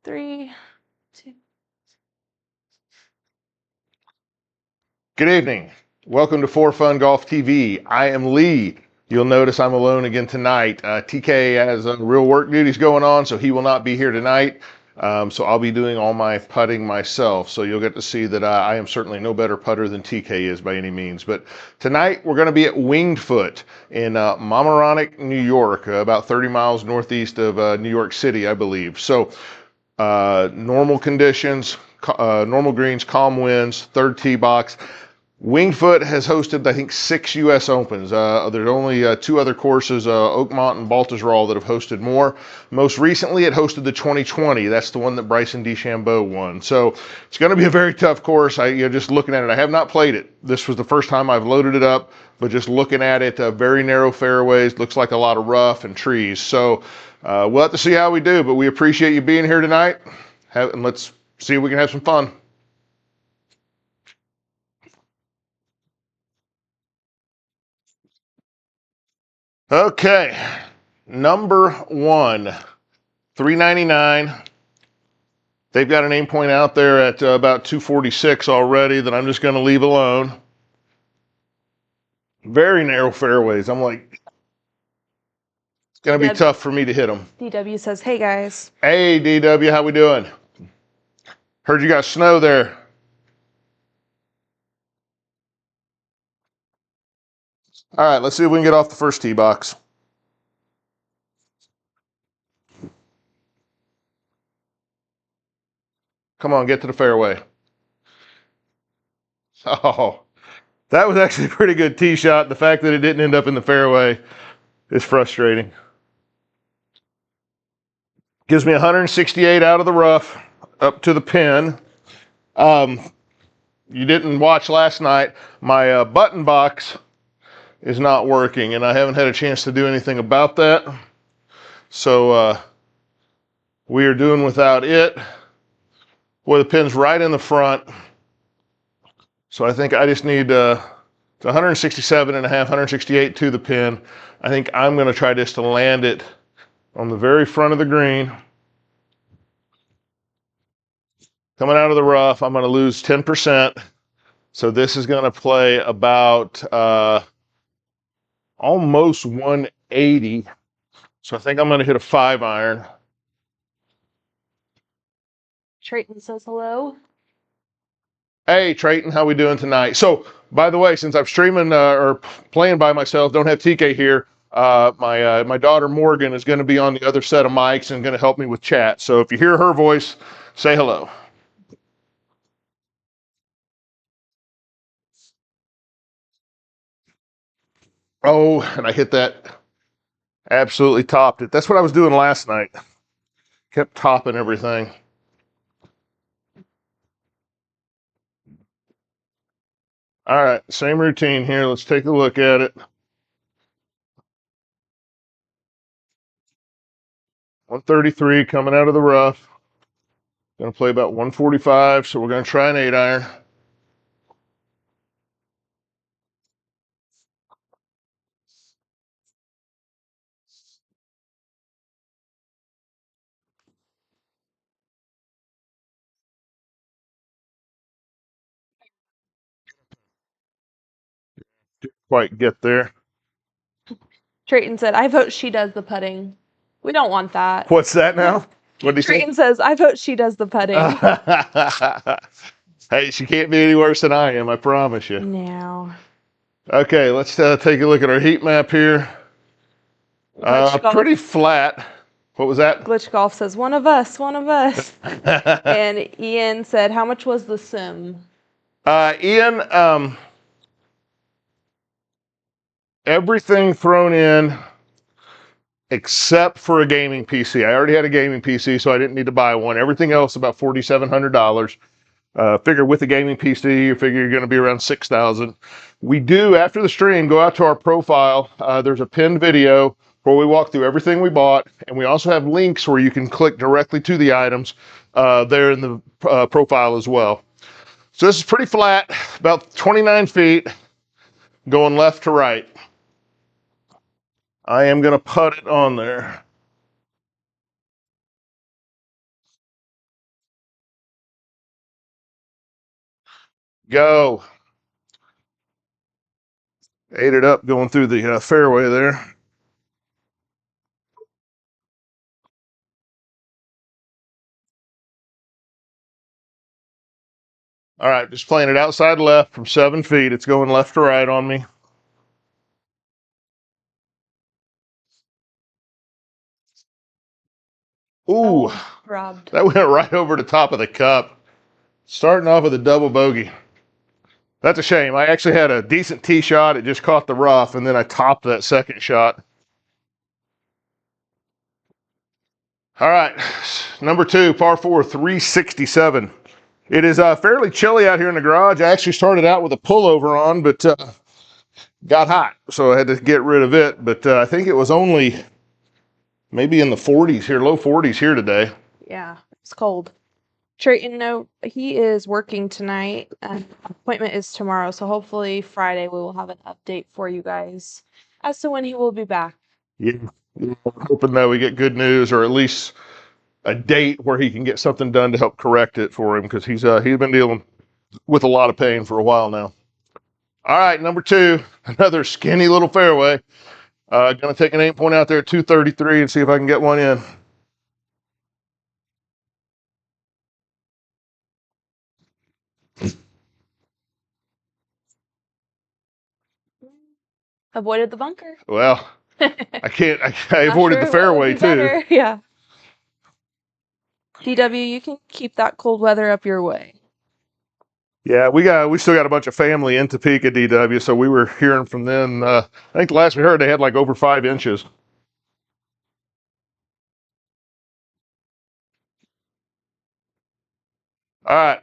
3, 2. Good evening. Welcome to For Fun Golf TV. I am Lee. You'll notice I'm alone again tonight. TK has real work duties going on, so he will not be here tonight. So I'll be doing all my putting myself. So you'll get to see that I am certainly no better putter than TK is by any means. But tonight we're going to be at Winged Foot in Mamaroneck, New York, about 30 miles northeast of New York City, I believe. So normal conditions, normal greens, calm winds, third tee box. Winged Foot has hosted, I think, 6 U.S. Opens. There's only 2 other courses, Oakmont and Baltusrol, that have hosted more. Most recently, it hosted the 2020. That's the one that Bryson DeChambeau won. So it's going to be a very tough course. Just looking at it, I have not played it. This was the first time I've loaded it up, but just looking at it, very narrow fairways, looks like a lot of rough and trees. So we'll have to see how we do, but we appreciate you being here tonight. And let's see if we can have some fun. Okay, number 1, $3.99. They've got an aim point out there at about 246 already that I'm just going to leave alone. Very narrow fairways. I'm like, it's going to be tough for me to hit them. DW says, hey guys. Hey DW, how we doing? Heard you got snow there. All right, let's see if we can get off the first tee box. Come on, get to the fairway. Oh, that was actually a pretty good tee shot. The fact that it didn't end up in the fairway is frustrating. Gives me 168 out of the rough up to the pin. You didn't watch last night. My button box is not working, and I haven't had a chance to do anything about that. So we are doing without it. Boy, the pin's right in the front. So I think I just need it's 167 and a half, 168 to the pin. I think I'm going to try just to land it on the very front of the green. Coming out of the rough, I'm going to lose 10%. So this is going to play about almost 180. So I think I'm going to hit a 5-iron. Trayton says hello. Hey, Trayton, how we doing tonight? So, by the way, since I'm streaming or playing by myself, don't have TK here, my daughter Morgan is going to be on the other set of mics and going to help me with chat. So if you hear her voice, say hello. Oh, and I hit that. Absolutely topped it. That's what I was doing last night. Kept topping everything. All right, same routine here. Let's take a look at it. 133 coming out of the rough. Going to play about 145, so we're going to try an 8-iron. Didn't quite get there. Trayton said, I vote she does the putting. We don't want that. What's that now? What did he say? Trayton says, I vote she does the putting. Hey, she can't be any worse than I am, I promise you. No. Okay, let's take a look at our heat map here. Pretty flat. What was that? Glitch Golf says, one of us, one of us. And Ian said, how much was the sim? Ian, everything thrown in except for a gaming PC. I already had a gaming PC, so I didn't need to buy one. Everything else about $4,700. Figure with a gaming PC, you figure you're going to be around $6,000. We do, after the stream, go out to our profile. There's a pinned video where we walk through everything we bought, and we also have links where you can click directly to the items there in the profile as well. So this is pretty flat, about 29 feet, going left to right. I am going to put it on there. Go. Ate it up going through the fairway there. All right, just playing it outside left from 7 feet. It's going left to right on me. Ooh, robbed. that went right over the top of the cup. Starting off with a double bogey. That's a shame. I actually had a decent tee shot. It just caught the rough, and then I topped that second shot. All right, number 2, par 4, 367. It is fairly chilly out here in the garage. I actually started out with a pullover on, but got hot, so I had to get rid of it. But I think it was only maybe in the 40s here, low 40s here today. Yeah, it's cold. Trayton, no, he is working tonight. Appointment is tomorrow, so hopefully Friday we will have an update for you guys as to when he will be back. Yeah, I'm hoping that we get good news, or at least a date where he can get something done to help correct it for him, because he's been dealing with a lot of pain for a while now. All right, number 2, another skinny little fairway. Gonna take an 8-point out there at 233 and see if I can get one in. Avoided the bunker. Well, I can't. I avoided the fairway too. Yeah. DW, you can keep that cold weather up your way. Yeah, we still got a bunch of family in Topeka, DW, so we were hearing from them. I think the last we heard, they had like over 5 inches. All right,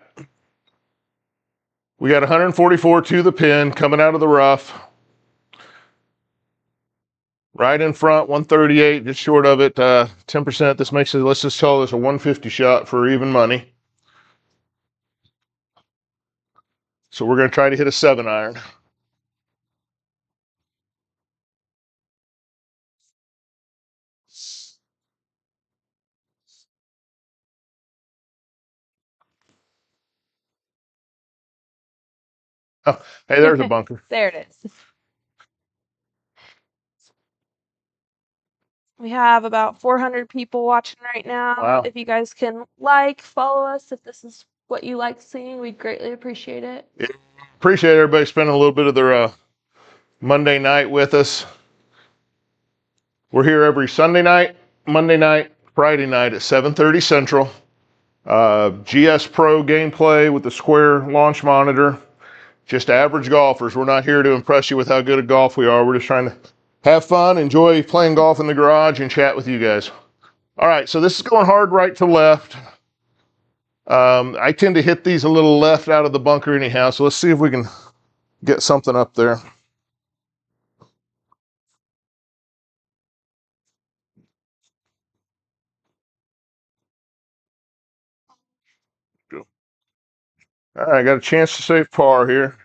we got 144 to the pin coming out of the rough. Right in front, 138, just short of it, 10%. This makes it, let's just call this a 150 shot for even money. So we're going to try to hit a 7-iron. Oh, hey, there's a bunker. There it is. We have about 400 people watching right now. Wow. If you guys can follow us, if this is what you like seeing, we'd greatly appreciate it. Yeah, appreciate everybody spending a little bit of their Monday night with us. We're here every Sunday night, Monday night, Friday night at 7:30 Central. GS Pro gameplay with the square launch monitor. Just average golfers. We're not here to impress you with how good at golf we are. We're just trying to have fun, enjoy playing golf in the garage, and chat with you guys. All right, so this is going hard right to left. I tend to hit these a little left out of the bunker anyhow, so let's see if we can get something up there. All right, I got a chance to save par here.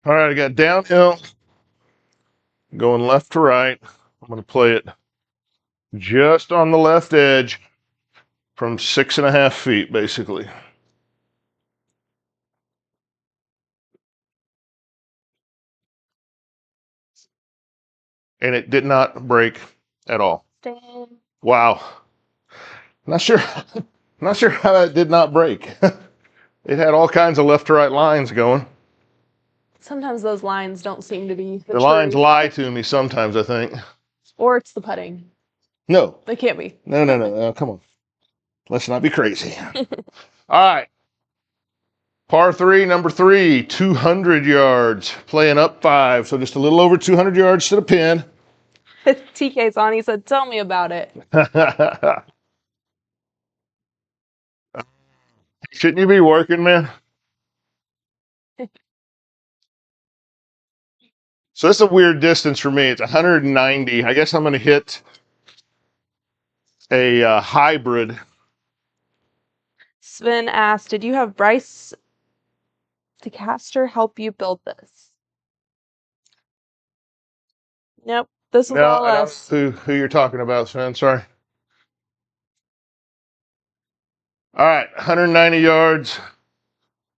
All right, I got downhill, going left to right. I'm going to play it just on the left edge from 6.5 feet, basically. And it did not break at all. Damn. Wow. Not sure how that did not break. It had all kinds of left to right lines going. Sometimes those lines don't seem to be The lines lie to me sometimes, I think. Or it's the putting. No. They can't be. No. Come on. Let's not be crazy. All right. Par 3, number 3, 200 yards. Playing up 5, so just a little over 200 yards to the pin. TK's on. He said, "Tell me about it." Shouldn't you be working, man? So it's a weird distance for me. It's 190. I guess I'm going to hit a hybrid. Sven asked, "Did you have Bryce DeCaster help you build this?" Nope. This was No, all I don't us. know who you're talking about, Sven. Sorry. All right, 190 yards.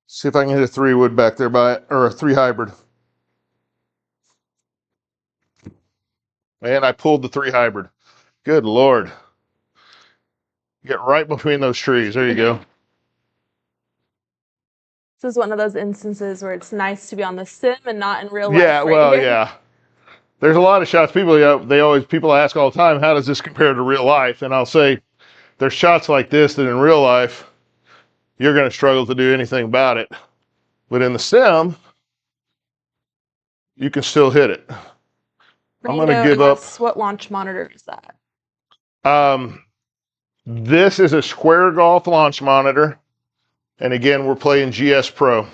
See if I can hit a 3-wood back there or a 3 hybrid. And I pulled the 3 hybrid. Good Lord. Get right between those trees. There you go. This is one of those instances where it's nice to be on the sim and not in real life. Yeah, well, yeah. There's a lot of shots. People ask all the time, how does this compare to real life? And I'll say, there's shots like this that in real life, you're going to struggle to do anything about it. But in the sim, you can still hit it. I'm going to give up. What launch monitor is that? This is a Square Golf launch monitor. And again, we're playing GS Pro.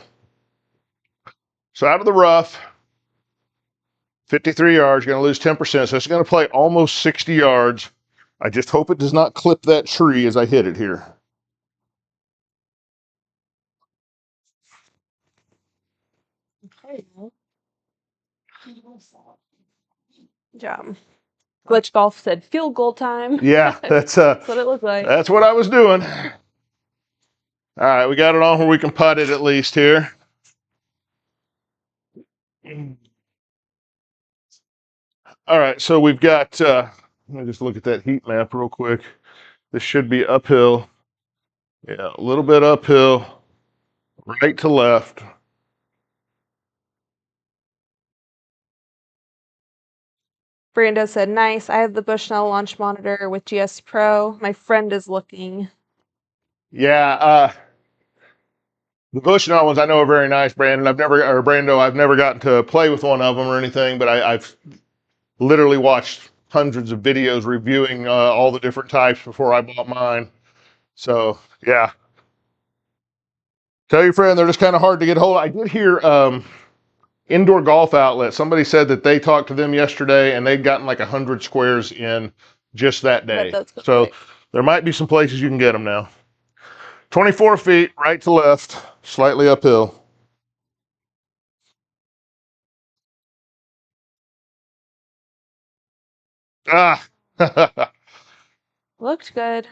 So out of the rough, 53 yards, you're going to lose 10%. So it's going to play almost 60 yards. I just hope it does not clip that tree as I hit it here. Okay. Good job. Glitch Golf said field goal time. Yeah, that's what it looked like. That's what I was doing. All right, we got it on where we can putt it at least here. All right, so we've got, let me just look at that heat map real quick. This should be uphill. Yeah, a little bit uphill, right to left. Brando said, nice. I have the Bushnell launch monitor with GS Pro. My friend is looking. Yeah, the Bushnell ones I know are very nice, Brando. I've never gotten to play with one of them or anything, but I've literally watched hundreds of videos reviewing all the different types before I bought mine. So, yeah. Tell your friend they're just kind of hard to get hold of. I did hear Indoor Golf Outlet. Somebody said that they talked to them yesterday and they'd gotten like 100 squares in just that day. So there might be some places you can get them now. 24 feet, right to left, slightly uphill. Ah, looked good.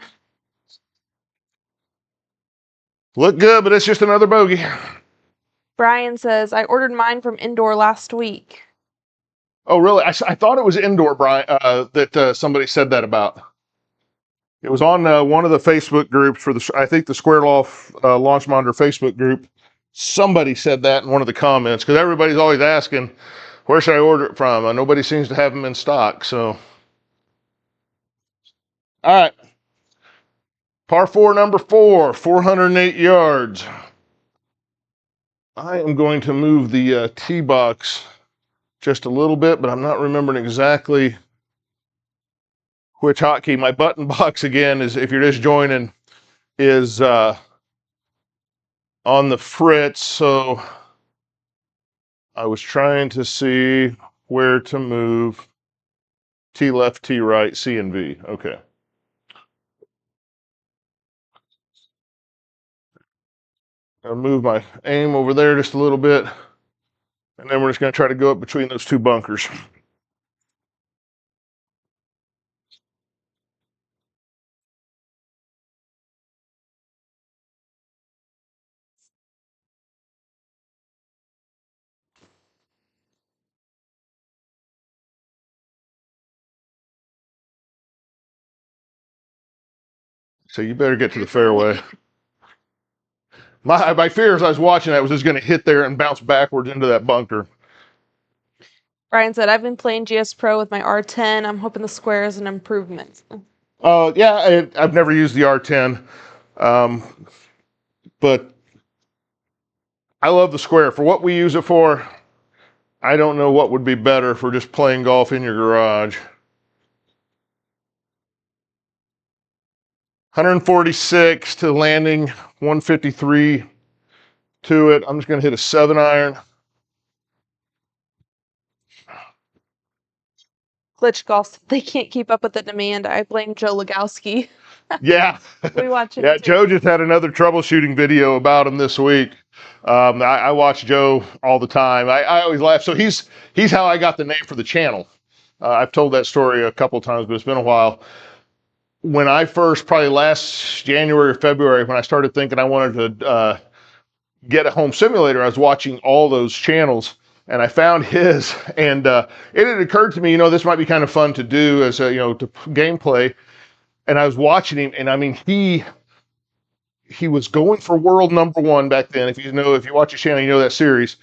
Looked good, but it's just another bogey. Brian says, I ordered mine from Indoor last week. Oh, really? I thought it was Indoor, Brian, that somebody said that about. It was on one of the Facebook groups for I think the Square Golf Launch Monitor Facebook group. Somebody said that in one of the comments because everybody's always asking, where should I order it from? Nobody seems to have them in stock. So, all right. Par 4, number 4, 408 yards. I am going to move the tee box just a little bit, but I'm not remembering exactly which hotkey. My button box, again, is, if you're just joining, is on the fritz. So I was trying to see where to move. T left, T right, C and V. Okay. I'll move my aim over there just a little bit. And then we're just going to try to go up between those two bunkers. So you better get to the fairway. My fear as I was watching that was just going to hit there and bounce backwards into that bunker. Brian said, I've been playing GS Pro with my R10. I'm hoping the square is an improvement. Yeah, I've never used the R10, but I love the square. For what we use it for, I don't know what would be better for just playing golf in your garage. 146 to landing, 153 to it. I'm just going to hit a 7-iron. Glitch Golf, they can't keep up with the demand. I blame Joe Legowski. Yeah. We watch it. Yeah, Joe just had another troubleshooting video about him this week. I watch Joe all the time. I always laugh. So he's how I got the name for the channel. I've told that story a couple times, but it's been a while. When I first, probably last January or February, when I started thinking I wanted to get a home simulator, I was watching all those channels and I found his, and it had occurred to me, this might be kind of fun to do as a, to gameplay. And I was watching him, and I mean, he was going for world number one back then. If you watch his channel, you know that series.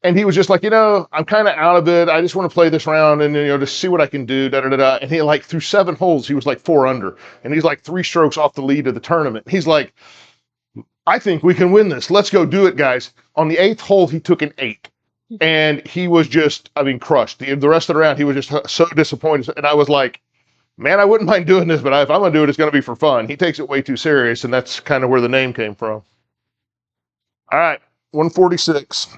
And he was just like, I'm kind of out of it. I just want to play this round and, just see what I can do. Da, da, da, da. And he through 7 holes, he was like 4 under, and he's like 3 strokes off the lead of the tournament. He's like, I think we can win this. Let's go do it, guys. On the 8th hole, he took an 8, and he was just, crushed. The rest of the round, he was just so disappointed. And I was like, man, I wouldn't mind doing this, but if I'm going to do it, it's going to be for fun. He takes it way too serious, and that's kind of where the name came from. All right, 146.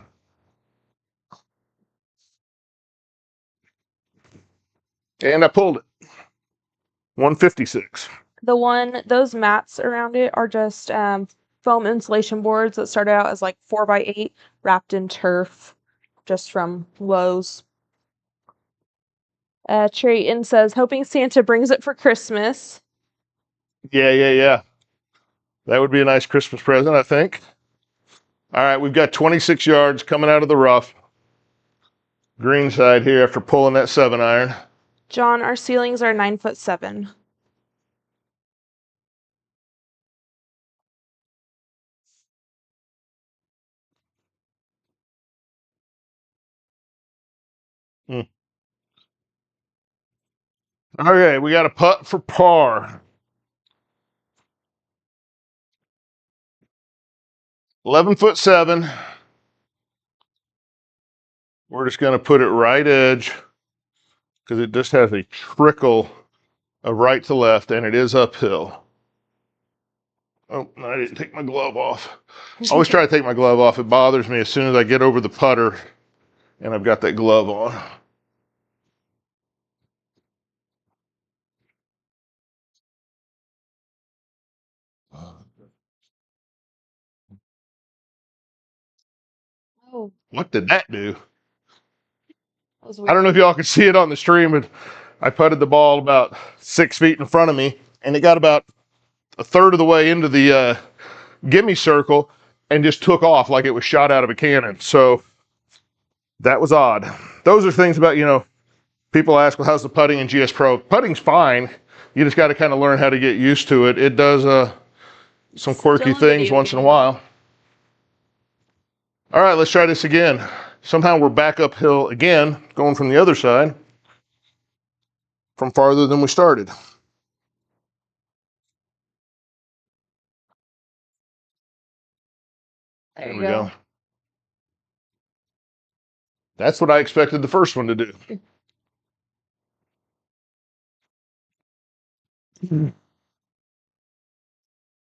And I pulled it. 156. Those mats around it are just foam insulation boards that started out as like 4x8 wrapped in turf, just from Lowe's. Trayton says, hoping Santa brings it for Christmas. Yeah. That would be a nice Christmas present, I think. All right, we've got 26 yards coming out of the rough. Green side here after pulling that 7-iron. John, our ceilings are 9'7". Okay, we got a putt for par. 11'7". We're just going to put it right edge because it just has a trickle of right to left, and it is uphill. Oh, I didn't take my glove off. I always try to take my glove off. It bothers me as soon as I get over the putter and I've got that glove on. Oh, What did that do? that was I weird. don't know if y'all can see it on the stream, but I putted the ball about 6 feet in front of me, and it got about a third of the way into the gimme circle and just took off like it was shot out of a cannon. So that was odd. Those are things about, people ask, well, how's the putting in GS Pro? Putting's fine. You just got to kind of learn how to get used to it. It does some quirky things once in a while. All right, let's try this again. Somehow we're back uphill again, going from the other side, from farther than we started. There we go. That's what I expected the first one to do.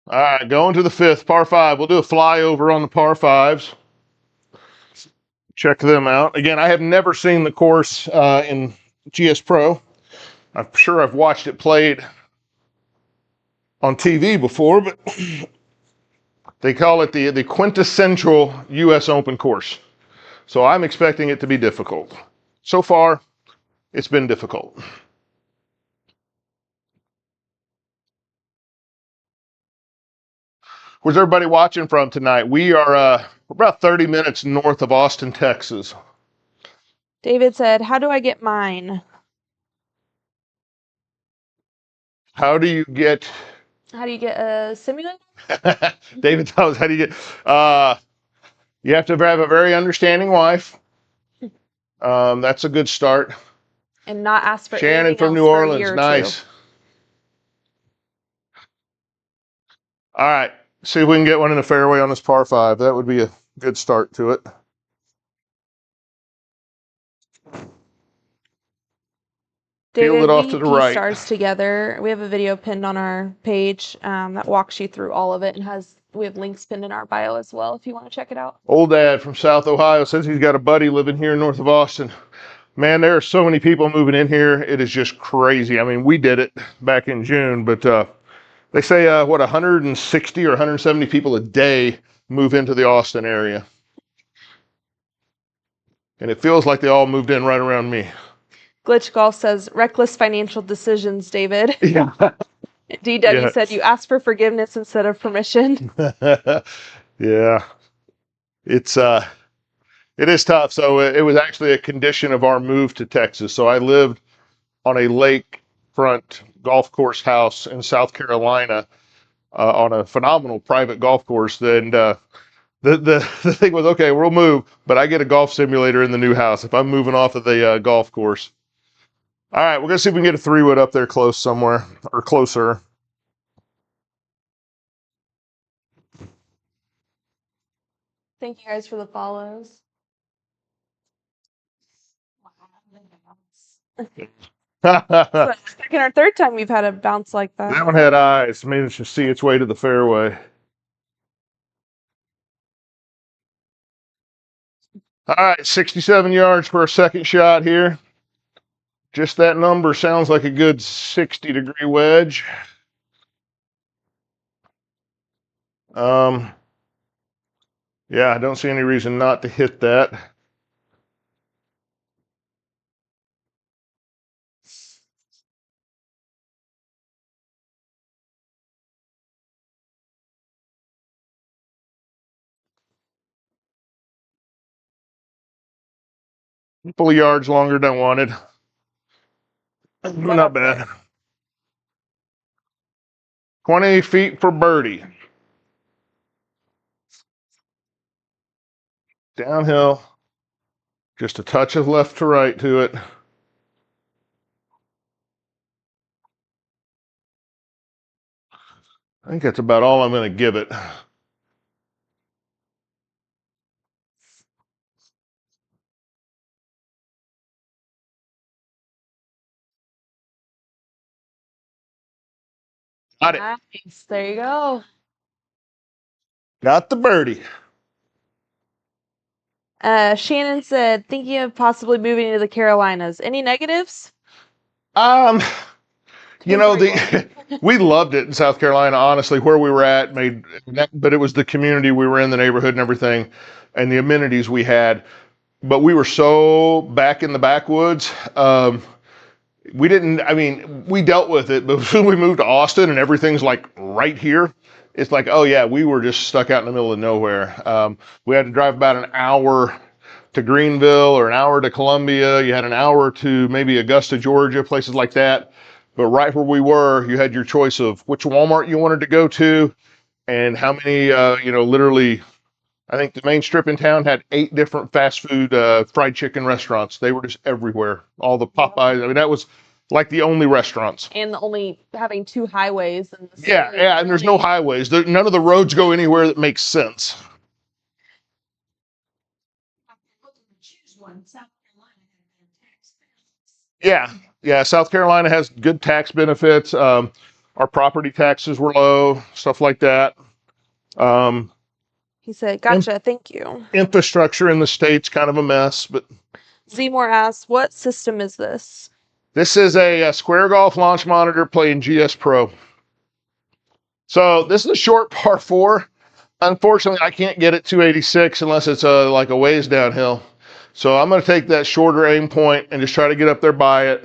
All right, going to the 5th, par 5. We'll do a flyover on the par 5s. Check them out. Again, I have never seen the course in GS Pro. I'm sure I've watched it played on TV before, but they call it the quintessential US Open course. So I'm expecting it to be difficult. So far, it's been difficult. Where's everybody watching from tonight? We are about 30 minutes north of Austin, Texas. David said, how do I get mine? How do you get a simulator? David tells how do you get you have to have a very understanding wife. That's a good start. And not ask for Shannon from New Orleans. Nice. All right. See if we can get one in the fairway on this par 5. That would be a good start to it. David, Field it off to the right. Stars together. We have a video pinned on our page that walks you through all of it, and we have links pinned in our bio as well if you want to check it out. Old Dad from South Ohio says he's got a buddy living here north of Austin. Man, there are so many people moving in here. It is just crazy. I mean, we did it back in June, but they say 160 or 170 people a day move into the Austin area. And it feels like they all moved in right around me. Glitch Golf says, reckless financial decisions, David. Yeah. DW Yeah. said, you asked for forgiveness instead of permission. Yeah. It's it is tough. So it was actually a condition of our move to Texas. So I lived on a lakefront golf course house in South Carolina on a phenomenal private golf course. And the thing was, okay, we'll move, but I get a golf simulator in the new house if I'm moving off of the golf course. All right, we're gonna see if we can get a 3-wood up there close somewhere or closer. Thank you guys for the follows. That Second or third time we've had a bounce like that. one had eyes, managed to see its way to the fairway. All right, 67 yards for a second shot here. Just that number sounds like a good 60-degree wedge. Yeah, I don't see any reason not to hit that. A couple of yards longer than I wanted. Not bad. 20 feet for birdie. Downhill. Just a touch of left to right to it. I think that's about all I'm going to give it. Got it. Nice. There you go. Got the birdie. Shannon said, thinking of possibly moving to the Carolinas. Any negatives? Um, you know, Great we loved it in South Carolina, honestly, where we were at, but it was the community we were in, the neighborhood and everything, and the amenities we had. But we were so back in the backwoods. We didn't, I mean, we dealt with it, but when we moved to Austin and everything's like right here, it's like, oh yeah, we were just stuck out in the middle of nowhere. We had to drive about an hour to Greenville or an hour to Columbia. You had an hour to maybe Augusta, Georgia, places like that. But right where we were, you had your choice of which Walmart you wanted to go to and how many, literally, I think the main strip in town had 8 different fast food fried chicken restaurants. They were just everywhere. All the Popeyes. I mean, that was like the only restaurants. And only having 2 highways. And Yeah, and there's no highways. None of the roads go anywhere that makes sense. Yeah, South Carolina has good tax benefits. Our property taxes were low, stuff like that. He said, gotcha, thank you. Infrastructure in the state's kind of a mess, but Zmore asks, what system is this? this is a Square Golf launch monitor playing GS Pro. So this is a short par 4. Unfortunately, I can't get it 286 unless it's like a ways downhill. So I'm going to take that shorter aim point and just try to get up there by it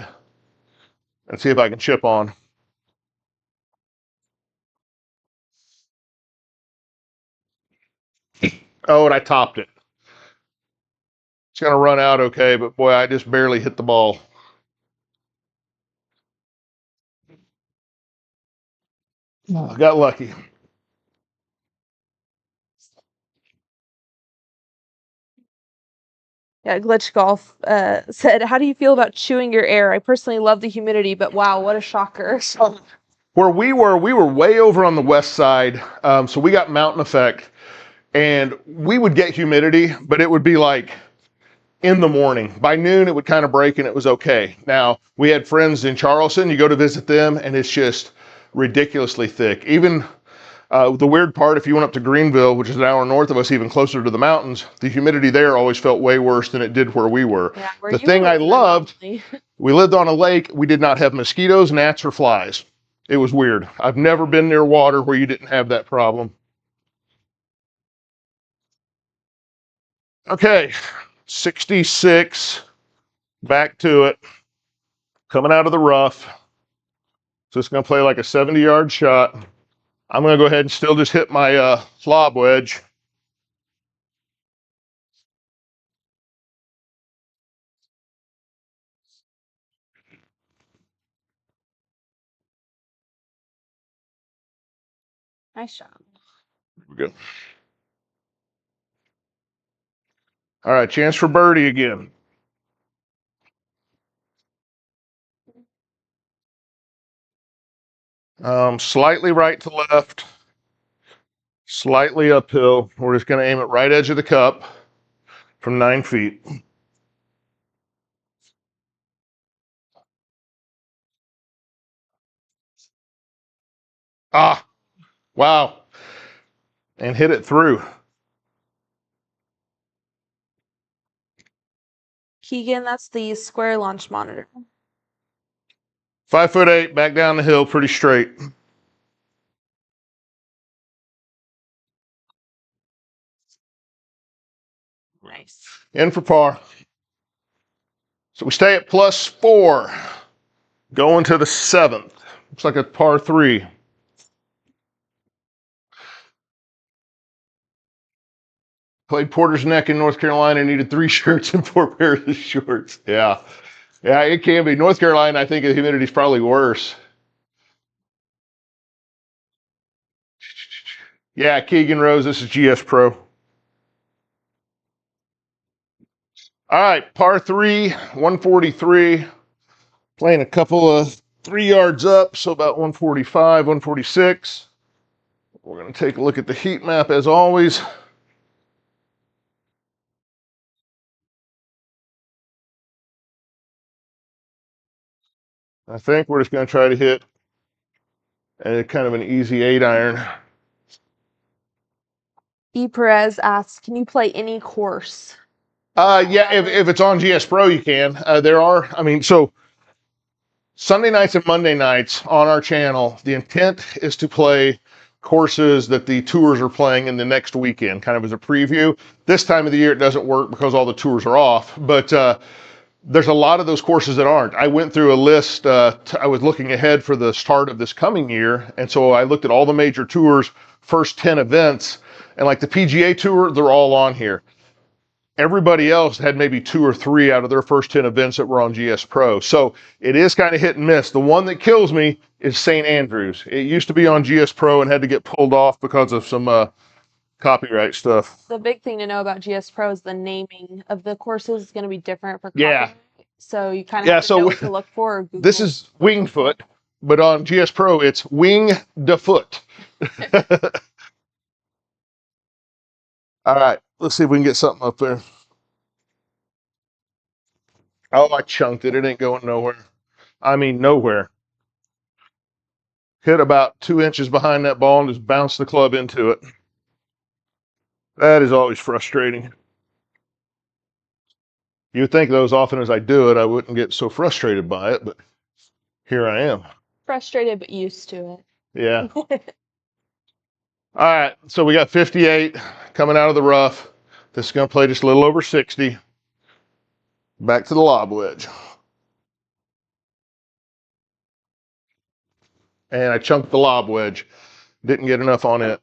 and see if I can chip on. Oh, and I topped it. It's going to run out okay, but boy, I just barely hit the ball. I got lucky. Yeah, Glitch Golf said, how do you feel about chewing your air? I personally love the humidity, but wow, what a shocker. Where we were way over on the west side, so we got mountain effect, and we would get humidity, but it would be like in the morning. By noon, it would kind of break and it was okay. Now, we had friends in Charleston. You go to visit them, and it's just ridiculously thick. Even the weird part, if you went up to Greenville, which is an hour north of us, even closer to the mountains, the humidity there always felt way worse than it did where we were. Yeah, the thing I loved, we lived on a lake. We did not have mosquitoes, gnats, or flies. It was weird. I've never been near water where you didn't have that problem. Okay, 66, back to it. coming out of the rough. So it's going to play like a 70-yard shot. I'm going to go ahead and still just hit my lob wedge. Nice shot. There we go. All right, chance for birdie again. Slightly right to left, slightly uphill. We're just going to aim it right edge of the cup from 9 feet. Ah, wow. And hit it through. Keegan, that's the square launch monitor. 5'8", back down the hill, pretty straight. Nice. In for par. So we stay at +4. Going to the 7th. Looks like a par 3. Played Porter's Neck in North Carolina, needed 3 shirts and 4 pairs of shorts. Yeah. Yeah, it can be. North Carolina, I think the humidity is probably worse. Yeah, Keegan Rose, this is GS Pro. All right, par 3, 143. Playing a couple of 3 yards up, so about 145, 146. We're going to take a look at the heat map as always. I think we're just going to try to hit kind of an easy 8-iron. E. Perez asks, can you play any course? Yeah, if it's on GS Pro, you can. There are, so Sunday nights and Monday nights on our channel, the intent is to play courses that the tours are playing in the next weekend, kind of as a preview. This time of the year, it doesn't work because all the tours are off, but there's a lot of those courses that aren't. I went through a list. I was looking ahead for the start of this coming year, and so I looked at all the major tours, first 10 events, and like the PGA Tour, they're all on here. Everybody else had maybe 2 or 3 out of their first 10 events that were on GS Pro. So it is kind of hit and miss. The one that kills me is St. Andrews. It used to be on GS Pro and had to get pulled off because of some copyright stuff. The big thing to know about GS Pro is the naming of the courses is going to be different for Yeah. copyright. So you kind of have to know what to look for. Or Google. This is Winged Foot, but on GS Pro, it's Wing de Foot. All right, let's see if we can get something up there. Oh, I chunked it. It ain't going nowhere. I mean, nowhere. Hit about 2 inches behind that ball and just bounced the club into it. That is always frustrating. You would think, though, as often as I do it, I wouldn't get so frustrated by it, but here I am. Frustrated, but used to it. Yeah. All right, so we got 58 coming out of the rough. This is going to play just a little over 60. Back to the lob wedge. And I chunked the lob wedge. Didn't get enough on it.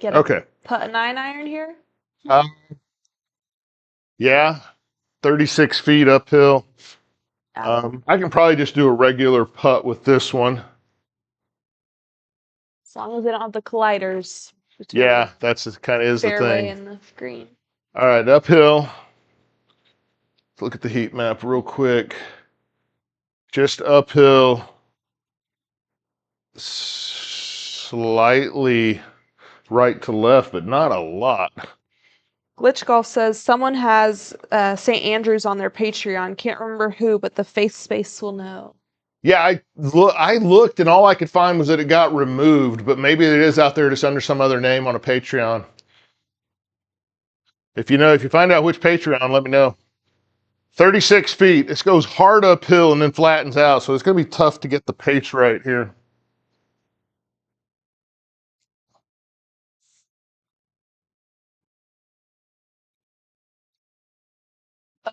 Get Okay. Put a 9-iron here? Yeah, 36 feet uphill. I can probably just do a regular putt with this one. As long as they don't have the colliders. Yeah, that's kind of is the fairway thing. and the green. All right, uphill. Let's look at the heat map real quick. Just uphill, slightly right to left, but not a lot. Glitch Golf says someone has St. Andrews on their Patreon. Can't remember who, but the face space will know. Yeah, I looked and all I could find was that it got removed, but maybe it is out there just under some other name on a Patreon. If you find out which Patreon, let me know. 36 feet. This goes hard uphill and then flattens out, so it's going to be tough to get the pace right here.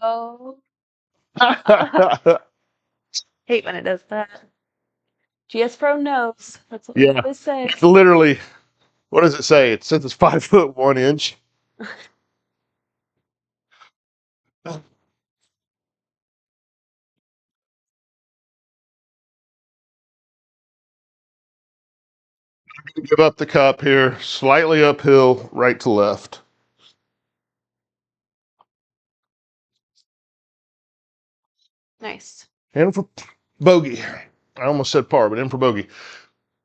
Oh, hate when it does that. GS Pro knows. That's what they Yeah, always say. it's literally, what does it say? It says it's 5'1". Give up the cup here, slightly uphill, right to left. Nice. In for bogey. I almost said par, but in for bogey.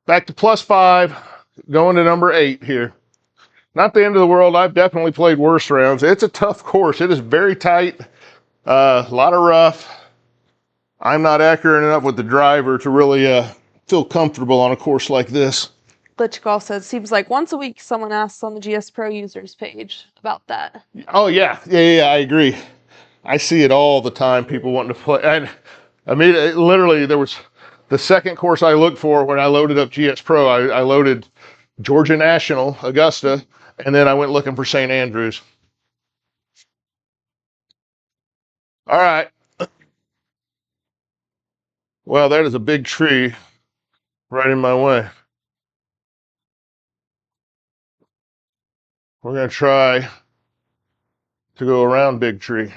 Back to +5, going to number 8 here. Not the end of the world. I've definitely played worse rounds. It's a tough course. It is very tight, a lot of rough. I'm not accurate enough with the driver to really feel comfortable on a course like this. Glitch Golf says, seems like once a week someone asks on the GS Pro users page about that. Oh yeah, I agree. I see it all the time. People wanting to play. And I mean, literally, there was the second course I looked for when I loaded up GS Pro. I loaded Georgia National, Augusta, and then I went looking for St. Andrews. All right. Well, that is a big tree right in my way. We're going to try to go around Big Tree.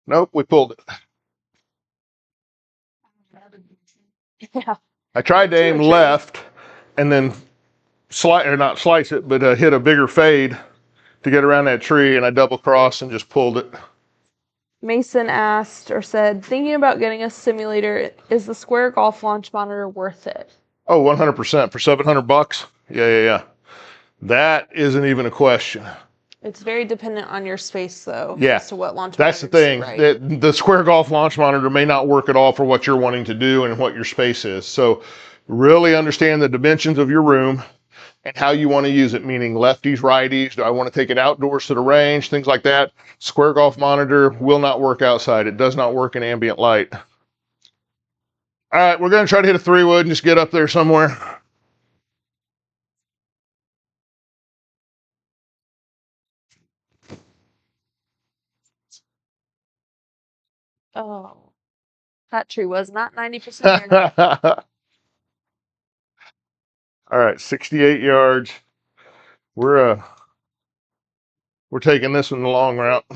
Nope, we pulled it. Yeah. I tried to aim left and then not slice it, but hit a bigger fade to get around that tree, and I double crossed and just pulled it. Mason asked or said, thinking about getting a simulator, is the Square Golf launch monitor worth it? Oh, 100% for $700. Yeah. That isn't even a question. It's very dependent on your space, though, Yeah, as to what launch that's the monitor you thing. see, right? The Square Golf launch monitor may not work at all for what you're wanting to do and what your space is. So really understand the dimensions of your room and how you want to use it, meaning lefties, righties. Do I want to take it outdoors to the range, things like that? Square Golf monitor will not work outside. It does not work in ambient light. All right, we're going to try to hit a 3-wood and just get up there somewhere. Oh, that tree was not 90% there. All right, 68 yards. We're taking this one the long route.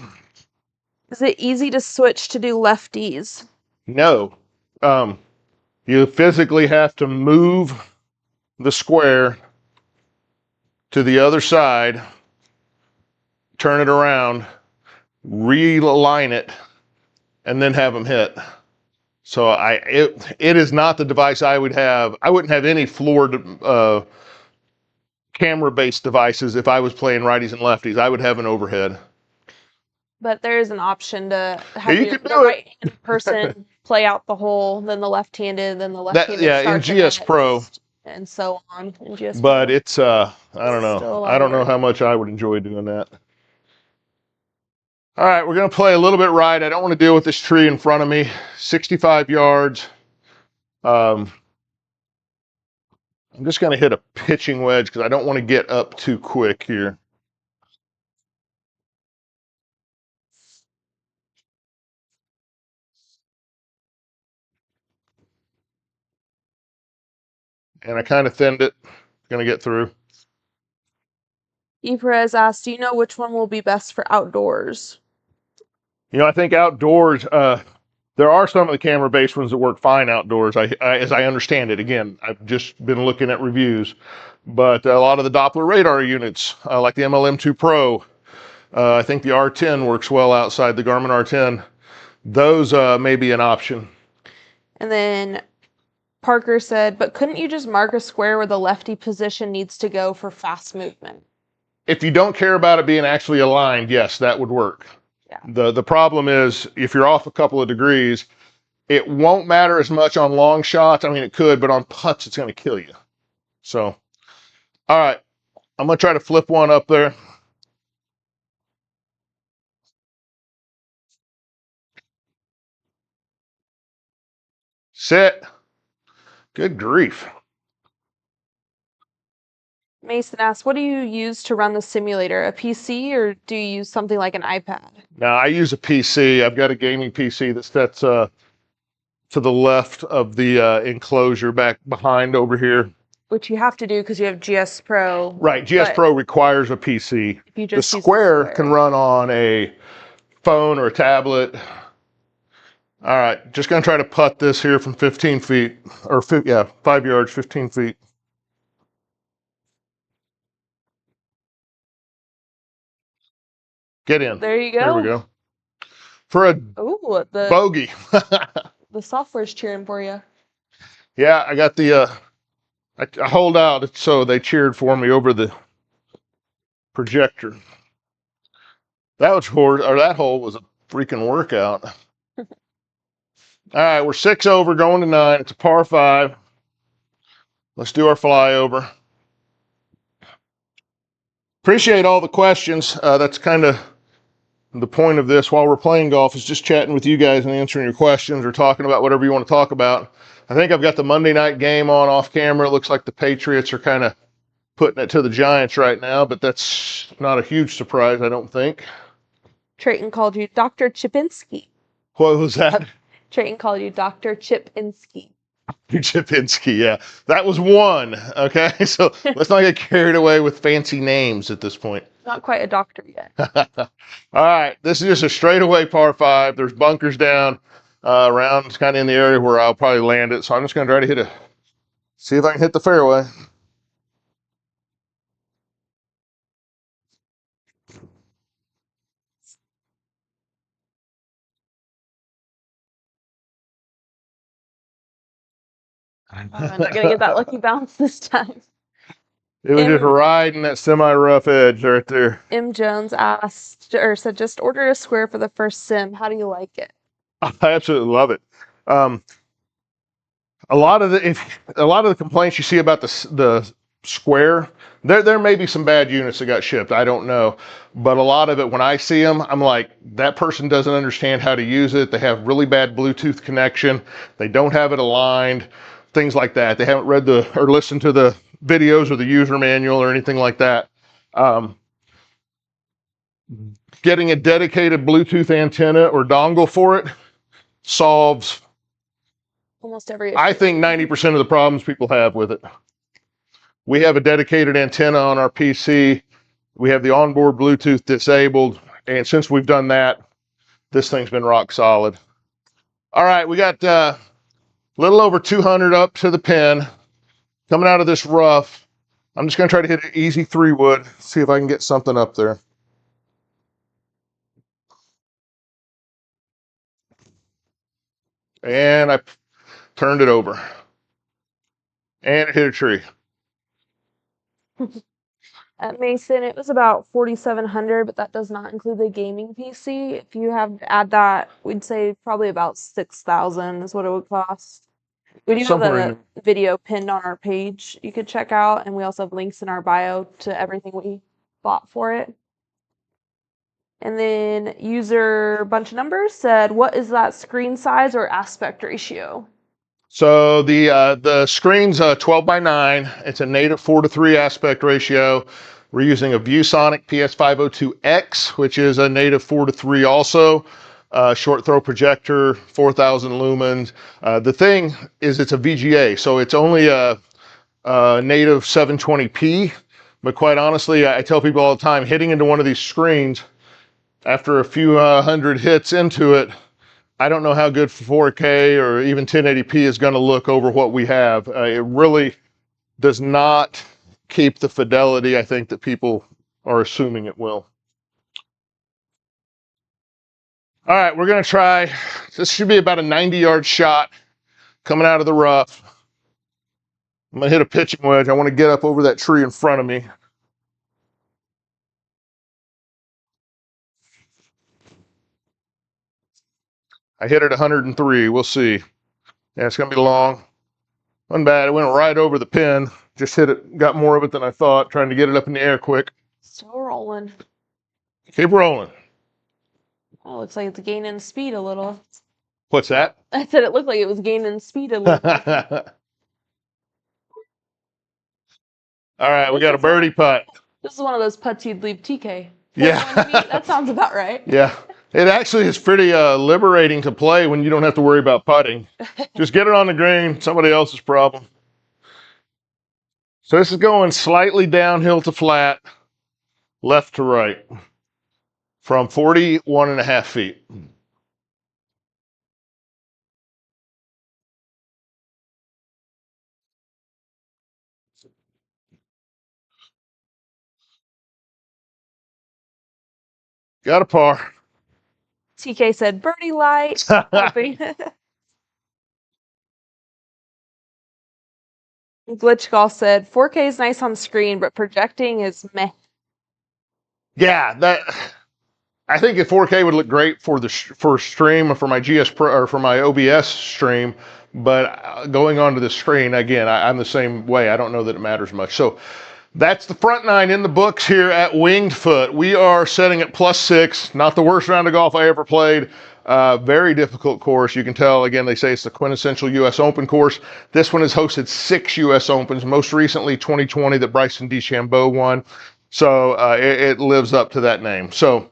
Is it easy to switch to do lefties? No. You physically have to move the square to the other side, turn it around, realign it, and then have them hit. So it is not the device I would have. I wouldn't have any floor camera-based devices if I was playing righties and lefties. I would have an overhead. But there is an option to Yeah, have you the can do it. right-handed person play out the hole, then the left-handed, then the left-handed Yeah, in start the GS Pro. next, and so on in GS But Pro. it's I don't know. Still a lot I of don't know work. how much I would enjoy doing that. All right, we're going to play a little bit right. I don't want to deal with this tree in front of me. 65 yards. I'm just going to hit a pitching wedge because I don't want to get up too quick here. And I kind of thinned it. Going to get through. Perez asked, do you know which one will be best for outdoors? You know, I think outdoors, there are some of the camera-based ones that work fine outdoors, as I understand it. Again, I've just been looking at reviews. But a lot of the Doppler radar units, like the MLM2 Pro, I think the R10 works well outside the Garmin R10. Those may be an option. And then Parker said, but couldn't you just mark a square where the lefty position needs to go for fast movement? If you don't care about it being actually aligned, yes, that would work. Yeah. The problem is if you're off a couple of degrees, it won't matter as much on long shots. I mean, it could, but on putts, it's going to kill you. So, all right, I'm going to try to flip one up there. Sit. Good grief. Mason asks, what do you use to run the simulator? A PC or do you use something like an iPad? Now, I use a PC. I've got a gaming PC that sets to the left of the enclosure back behind over here. Which you have to do because you have GS Pro. Right, GS but Pro requires a PC. If you The just use Square can run on a phone or a tablet. All right, just gonna try to putt this here from 15 feet, or 5 yards, 15 feet. Get in. There you go. There we go. For a bogey. The software's cheering for you. Yeah, I got the, I hold out, so they cheered for me over the projector. That hole was a freaking workout. All right, we're 6 over, going to 9. It's a par 5. Let's do our flyover. Appreciate all the questions. That's kind of the point of this while we're playing golf, is just chatting with you guys and answering your questions or talking about whatever you want to talk about. I think I've got the Monday night game on off camera. It looks like the Patriots are kind of putting it to the Giants right now, but that's not a huge surprise, I don't think. Trayton called you Dr. Chipinski. What was that? Trayton called you Dr. Chipinski. Chipinski, yeah. That was one, okay? So let's not get carried away with fancy names at this point. Not quite a doctor yet. All right, this is just a straightaway par 5. There's bunkers down around kind of in the area where I'll probably land it. So I'm just going to try to see if I can hit the fairway. I'm not going to get that lucky bounce this time. It was just riding that semi-rough edge right there. M. Jones asked, or said, just order a Square for the first sim. How do you like it? I absolutely love it. A lot of the complaints you see about the Square, there may be some bad units that got shipped. I don't know, but a lot of it, when I see them, I'm like, that person doesn't understand how to use it. They have really bad Bluetooth connection. They don't have it aligned. Things like that. They haven't read or listened to the videos or the user manual or anything like that. Getting a dedicated Bluetooth antenna or dongle for it solves almost every issue. I think 90% of the problems people have with it. We have a dedicated antenna on our PC. We have the onboard Bluetooth disabled. And since we've done that, this thing's been rock solid. All right, we got a little over 200 up to the pin. Coming out of this rough, I'm just going to try to hit an easy 3-wood, see if I can get something up there. And I turned it over. And it hit a tree. At Mason, it was about 4,700, but that does not include the gaming PC. If you have to add that, we'd say probably about 6,000 is what it would cost. We do have a video pinned on our page you could check out, and we also have links in our bio to everything we bought for it. And then user bunch of numbers said, what is that screen size or aspect ratio? So the screen's 12 by 9. It's a native 4:3 aspect ratio. We're using a ViewSonic PS502X, which is a native 4:3 also. Short throw projector, 4,000 lumens. The thing is, it's a VGA, so it's only a native 720p. But quite honestly, I tell people all the time, hitting into one of these screens, after a few hundred hits into it, I don't know how good 4K or even 1080p is going to look over what we have. It really does not keep the fidelity I think that people are assuming it will. All right, we're going to try. This should be about a 90-yard shot coming out of the rough. I'm going to hit a pitching wedge. I want to get up over that tree in front of me. I hit it 103. We'll see. Yeah, it's going to be long. Wasn't bad. It went right over the pin. Just hit it. Got more of it than I thought. Trying to get it up in the air quick. Still rolling. Keep rolling. Oh, looks like it's gaining speed a little. What's that? I said it looked like it was gaining speed a little. All right, we got a birdie putt. This is one of those putts you'd leave TK. Yeah. That sounds about right. Yeah. It actually is pretty liberating to play when you don't have to worry about putting. Just get it on the green, somebody else's problem. So this is going slightly downhill to flat, left to right, from 41.5 feet. Got a par. TK said birdie light. Hoping. Glitch Golf said 4K is nice on screen, but projecting is meh. Yeah, I think a 4K would look great for stream, for my GS Pro or for my OBS stream, but going onto the screen again, I'm the same way. I don't know that it matters much. So that's the front nine in the books here at Winged Foot. We are setting at +6. Not the worst round of golf I ever played. Very difficult course. You can tell, again, they say it's the quintessential U.S. Open course. This one has hosted 6 U.S. Opens, most recently 2020 that Bryson DeChambeau won. So it lives up to that name. So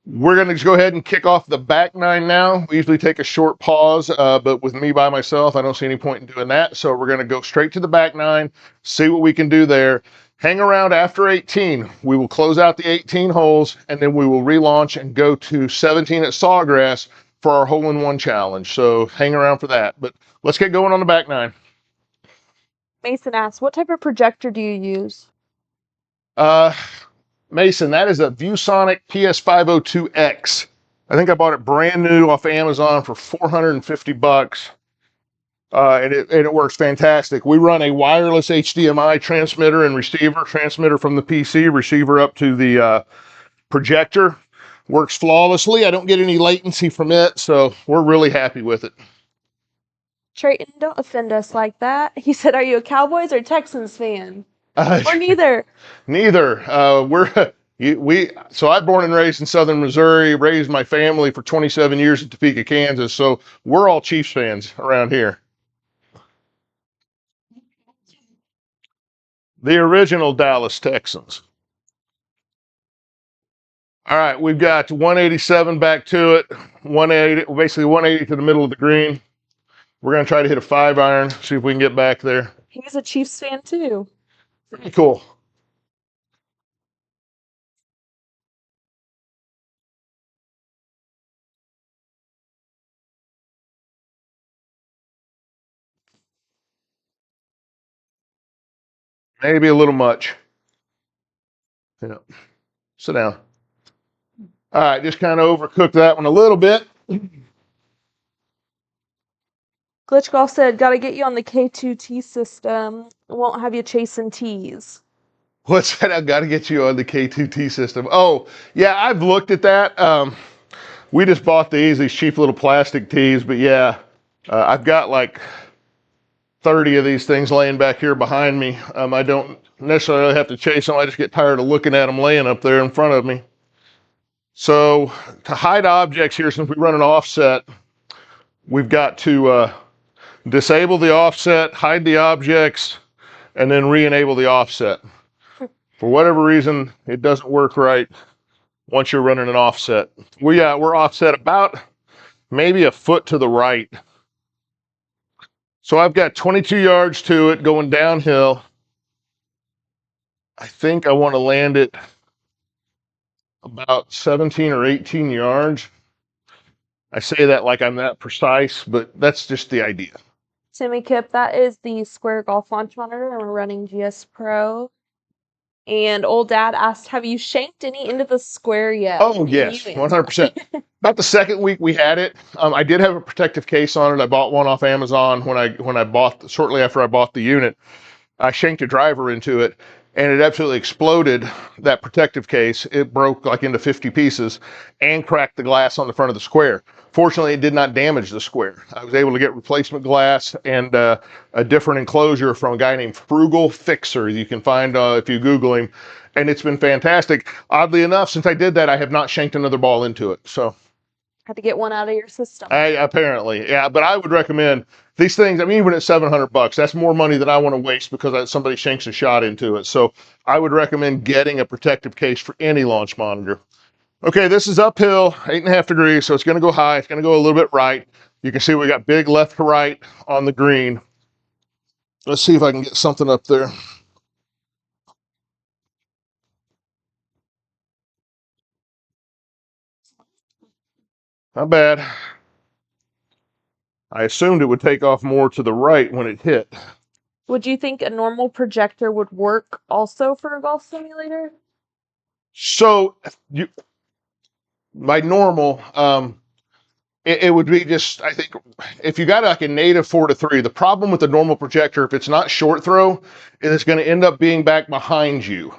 we're going to go ahead and kick off the back nine now. We usually take a short pause, but with me by myself, I don't see any point in doing that. So we're going to go straight to the back nine, see what we can do there. Hang around after 18. We will close out the 18 holes, and then we will relaunch and go to 17 at Sawgrass for our hole-in-one challenge. So hang around for that. But let's get going on the back nine. Mason asks, what type of projector do you use? Mason, that is a ViewSonic PS502X. I think I bought it brand new off Amazon for $450. And it works fantastic. We run a wireless HDMI transmitter and receiver, transmitter from the PC, receiver up to the projector. Works flawlessly. I don't get any latency from it, so we're really happy with it. Trayton, don't offend us like that. He said, are you a Cowboys or Texans fan? Or neither? Neither. So I'm born and raised in Southern Missouri, raised my family for 27 years in Topeka, Kansas, so we're all Chiefs fans around here. The original Dallas Texans. All right, we've got 187 back to it, 180, basically 180 to the middle of the green. We're going to try to hit a 5-iron, see if we can get back there. He's a Chiefs fan too. Pretty cool. Maybe a little much. Yeah. Sit down. All right, just kind of overcooked that one a little bit. Glitch Golf said, gotta get you on the K2T system. Won't have you chasing T's. What's that? I've got to get you on the K2T system. Oh, yeah, I've looked at that. We just bought these cheap little plastic tees, but yeah, I've got like 30 of these things laying back here behind me. I don't necessarily have to chase them. I just get tired of looking at them laying up there in front of me. So to hide objects here, since we run an offset, we've got to disable the offset, hide the objects, and then re-enable the offset. For whatever reason, it doesn't work right once you're running an offset. We're offset about maybe a foot to the right. So I've got 22 yards to it going downhill. I think I want to land it about 17 or 18 yards. I say that like I'm that precise, but that's just the idea. Timmy Kip, that is the Square Golf launch monitor, and we're running GS Pro. And old dad asked, have you shanked any into the Square yet? Oh, yes, 100%. About the second week we had it, I did have a protective case on it. I bought one off Amazon shortly after I bought the unit. I shanked a driver into it, and it absolutely exploded that protective case. It broke like into 50 pieces and cracked the glass on the front of the Square. Fortunately, it did not damage the Square. I was able to get replacement glass and a different enclosure from a guy named Frugal Fixer. You can find if you Google him, and it's been fantastic. Oddly enough, since I did that, I have not shanked another ball into it. So Had to get one out of your system. Apparently, yeah. But I would recommend these things. I mean, even at $700, that's more money than I want to waste because somebody shanks a shot into it. So I would recommend getting a protective case for any launch monitor. Okay, this is uphill, 8.5 degrees, so it's going to go high. It's going to go a little bit right. You can see we got big left to right on the green. Let's see if I can get something up there. Not bad. I assumed it would take off more to the right when it hit. Would you think a normal projector would work also for a golf simulator? So, by normal, it would be just, I think, if you got like a native 4-3, the problem with the normal projector, if it's not short throw, is it's going to end up being back behind you.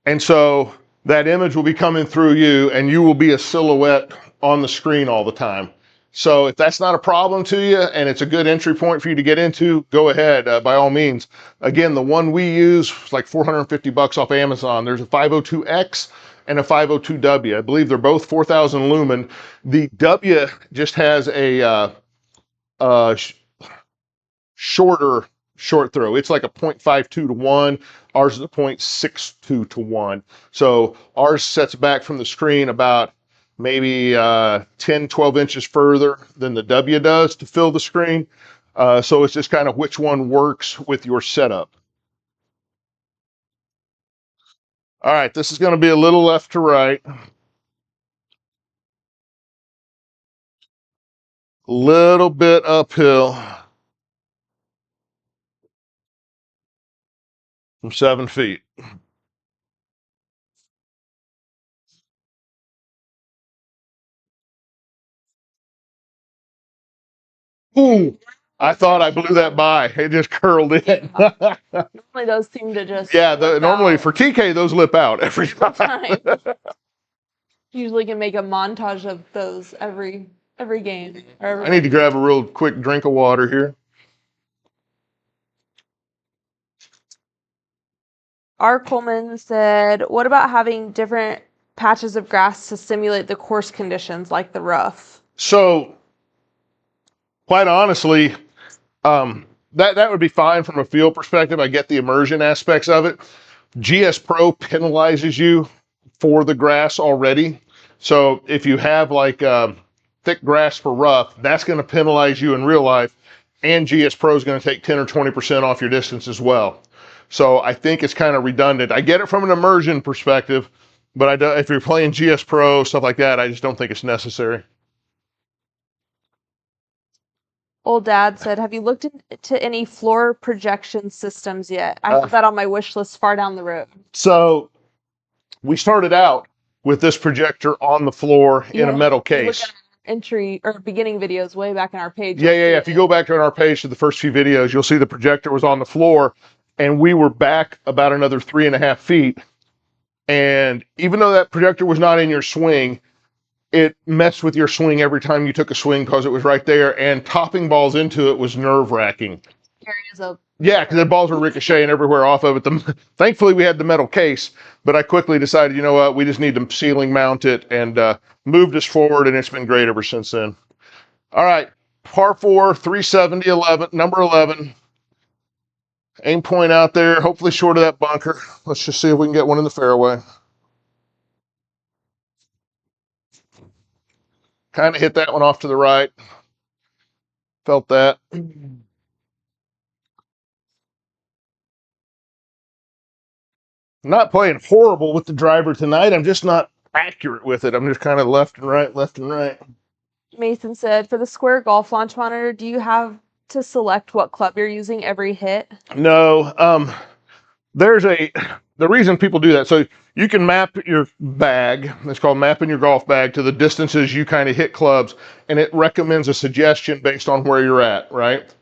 And so that image will be coming through you and you will be a silhouette on the screen all the time. So if that's not a problem to you and it's a good entry point for you to get into, go ahead, by all means. Again, the one we use is like $450 off Amazon. There's a 502X and a 502W. I believe they're both 4,000 lumen. The W just has a shorter short throw. It's like a 0.52 to 1. Ours is a 0.62 to 1. So ours sets back from the screen about maybe 10, 12 inches further than the W does to fill the screen. So it's just kind of which one works with your setup. All right, this is going to be a little left to right. Little bit uphill from 7 feet. Ooh, I thought I blew that by. It just curled in. Normally those seem to just yeah, normally for TK, those lip out every time. Usually can make a montage of those every game. I need to grab a real quick drink of water here. R. Coleman said, what about having different patches of grass to simulate the course conditions like the rough? So, quite honestly, that would be fine from a field perspective. I get the immersion aspects of it. GS Pro penalizes you for the grass already. So if you have like thick grass for rough, that's going to penalize you in real life. And GS Pro is going to take 10 or 20% off your distance as well. So I think it's kind of redundant. I get it from an immersion perspective, but if you're playing GS Pro, stuff like that, I just don't think it's necessary. Old Dad said, have you looked into any floor projection systems yet? I have that on my wish list far down the road. So we started out with this projector on the floor in a metal case. Look at entry or beginning videos way back in our page. Yeah. If you go back on our page to the first few videos, you'll see the projector was on the floor and we were back about another 3.5 feet. And even though that projector was not in your swing, it messed with your swing every time you took a swing because it was right there, and topping balls into it was nerve-wracking. Yeah, because the balls were ricocheting everywhere off of it. Thankfully, we had the metal case, but I quickly decided, you know what, we just need to ceiling mount it, and moved us forward, and it's been great ever since then. All right, par 4, 370, 11, number 11. Aim point out there, hopefully short of that bunker. Let's just see if we can get one in the fairway. Kind of hit that one off to the right. Felt that. Not playing horrible with the driver tonight. I'm just not accurate with it. I'm just kind of left and right, left and right. Mason said, for the Square Golf Launch Monitor, do you have to select what club you're using every hit? No. The reason people do that, so you can map your bag, it's called mapping your golf bag, to the distances you kind of hit clubs, and it recommends a suggestion based on where you're at, right?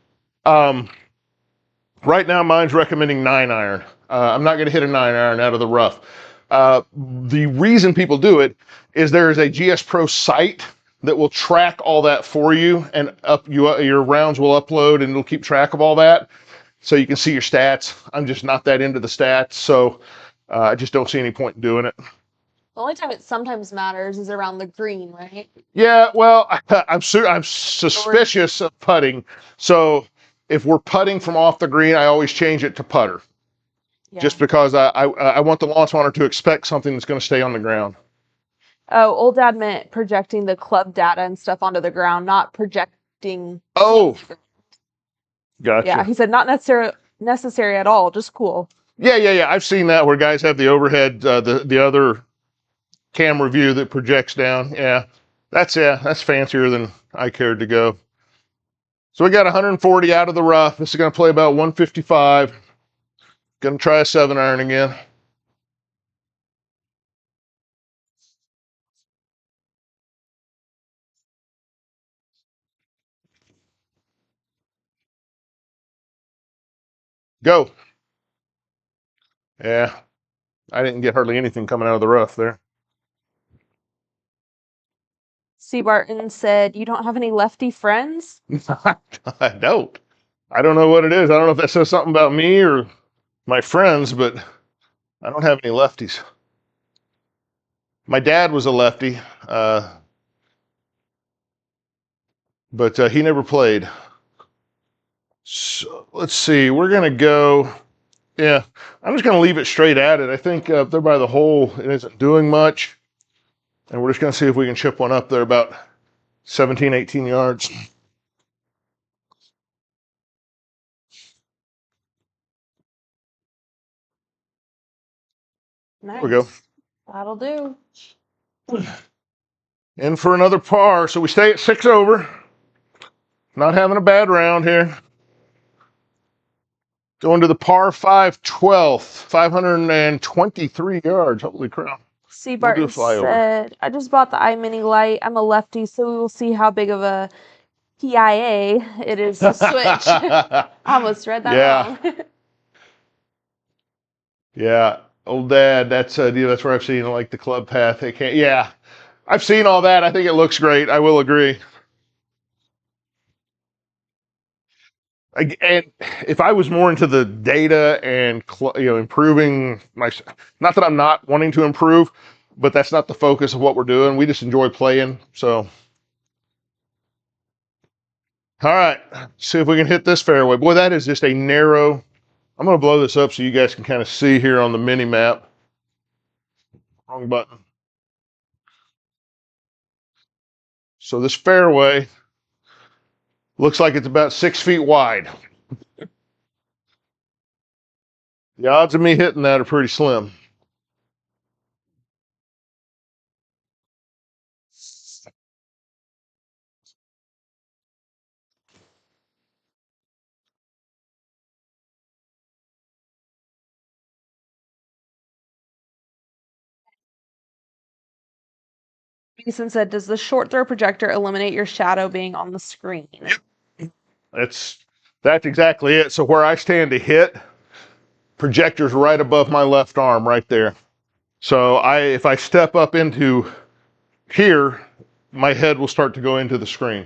Right now, mine's recommending 9-iron. I'm not going to hit a 9-iron out of the rough. The reason people do it is there is a GS Pro site that will track all that for you, and your rounds will upload, and it'll keep track of all that. So you can see your stats. I'm just not that into the stats, so I just don't see any point in doing it. The only time it sometimes matters is around the green, right? Yeah, well, I'm suspicious of putting. So if we're putting from off the green, I always change it to putter. Yeah. Just because I want the launch monitor to expect something that's going to stay on the ground. Oh, old dad meant projecting the club data and stuff onto the ground, not projecting. Oh, gotcha. Yeah, he said not necessary at all, just cool. Yeah. I've seen that where guys have the overhead, the other camera view that projects down. Yeah, that's fancier than I cared to go. So we got 140 out of the rough. This is going to play about 155. Going to try a 7-iron again. Go. Yeah, I didn't get hardly anything coming out of the rough there. C. Barton said, "You don't have any lefty friends?" I don't. I don't know what it is. I don't know if that says something about me or my friends, but I don't have any lefties. My dad was a lefty, but he never played. So let's see. We're going to go. Yeah, I'm just going to leave it straight at it. I think up there by the hole, it isn't doing much. And we're just going to see if we can chip one up there about 17, 18 yards. Nice. There we go. That'll do. In for another par. So we stay at 6 over. Not having a bad round here. Going to the par 5 12th, 523 yards. Holy crap. C. Barton said, "I just bought the iMini Lite. I'm a lefty, so we will see how big of a PIA it is to switch." I almost read that wrong. Yeah, old dad. That's that's where I've seen like the club path. They can't. Yeah, I've seen all that. I think it looks great. I will agree. And if I was more into the data and improving my, not that I'm not wanting to improve, but that's not the focus of what we're doing. We just enjoy playing. So, all right, see if we can hit this fairway. Boy, that is just a narrow. I'm going to blow this up so you guys can kind of see here on the mini map. Wrong button. So this fairway looks like it's about 6 feet wide. The odds of me hitting that are pretty slim. Mason said, "Does the short throw projector eliminate your shadow being on the screen?" Yep. That's exactly it. So where I stand to hit, projector's right above my left arm right there. So if I step up into here, my head will start to go into the screen.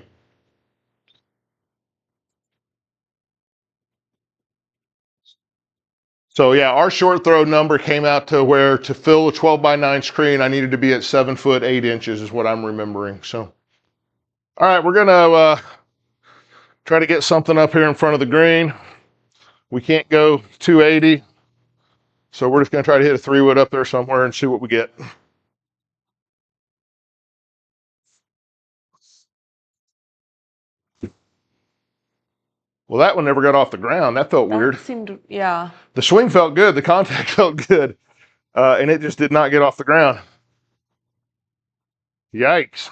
So yeah, our short throw number came out to where to fill a 12x9 screen, I needed to be at 7 foot 8 inches is what I'm remembering. So, all right, we're gonna try to get something up here in front of the green. We can't go 280. So we're just gonna try to hit a 3-wood up there somewhere and see what we get. Well, that one never got off the ground. That felt weird. Seemed, yeah. The swing felt good. The contact felt good. And it just did not get off the ground. Yikes.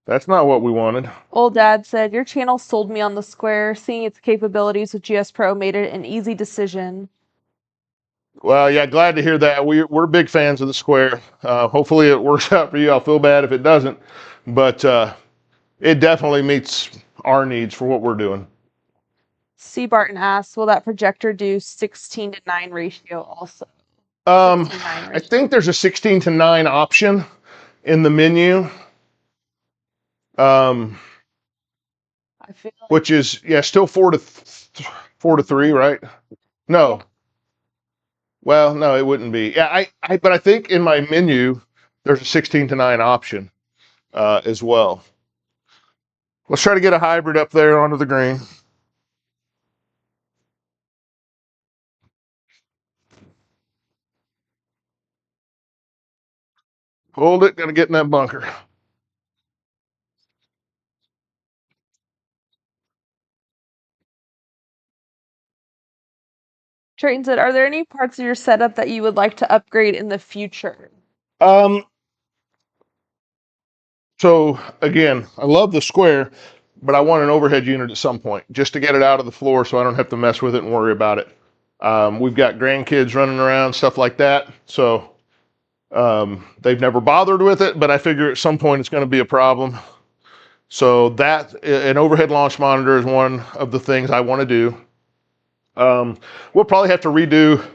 That's not what we wanted. Old dad said, "Your channel sold me on the square. Seeing its capabilities with GS Pro made it an easy decision." Well, yeah, glad to hear that. We're big fans of the square. Hopefully it works out for you. I'll feel bad if it doesn't. But it definitely meets our needs for what we're doing. C. Barton asks, "Will that projector do 16:9 ratio also?" I think there's a 16:9 option in the menu. I feel like which is still 4 to 3, right? No. Well, no, it wouldn't be. Yeah, but I think in my menu there's a 16-9 option as well. Let's try to get a hybrid up there onto the green. Hold it, gonna get in that bunker. Trayton said, are there any parts of your setup that you would like to upgrade in the future? So again, I love the square, but I want an overhead unit at some point just to get it out of the floor so I don't have to mess with it and worry about it. We've got grandkids running around, stuff like that. So they've never bothered with it, but I figure at some point it's going to be a problem. So that an overhead launch monitor is one of the things I want to do. We'll probably have to redo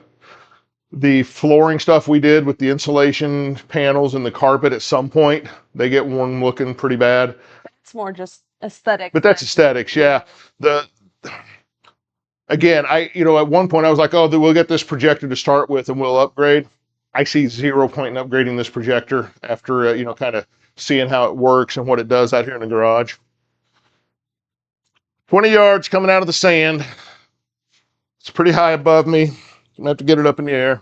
the flooring stuff we did with the insulation panels and the carpet at some point. They get worn looking pretty bad. It's more just aesthetic. But that's aesthetics, yeah. Again, at one point I was like, oh, we'll get this projector to start with and we'll upgrade. I see 0 point in upgrading this projector after, kind of seeing how it works and what it does out here in the garage. 20 yards coming out of the sand. It's pretty high above me. I'm gonna have to get it up in the air.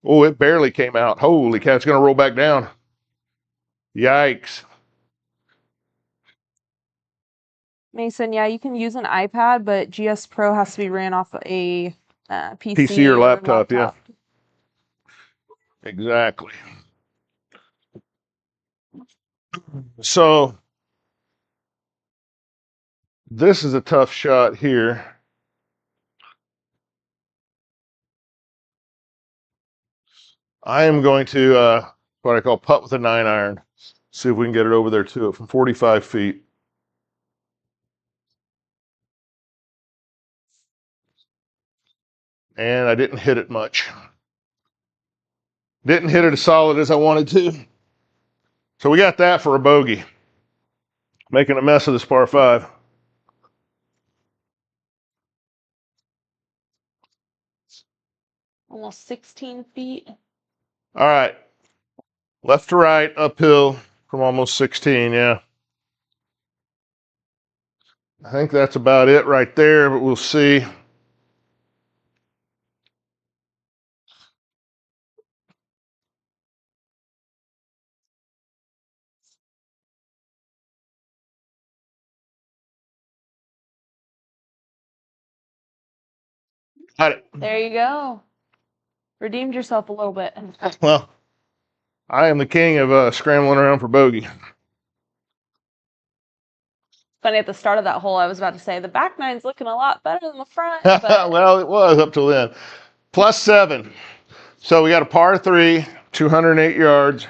Oh, it barely came out. Holy cow, it's gonna roll back down. Yikes. Mason, yeah, you can use an iPad, but GS Pro has to be ran off a PC or laptop, yeah. Exactly. So this is a tough shot here. I am going to what I call putt with a 9-iron. See if we can get it over there to it from 45 feet. And I didn't hit it much. Didn't hit it as solid as I wanted to. So we got that for a bogey. Making a mess of this par 5. Almost 16 feet. All right. Left to right, uphill from almost 16, yeah. I think that's about it right there, but we'll see. Got it. There you go. Redeemed yourself a little bit. Well, I am the king of scrambling around for bogey. Funny, at the start of that hole, I was about to say the back nine's looking a lot better than the front. But well, it was up till then. +7. So we got a par 3, 208 yards.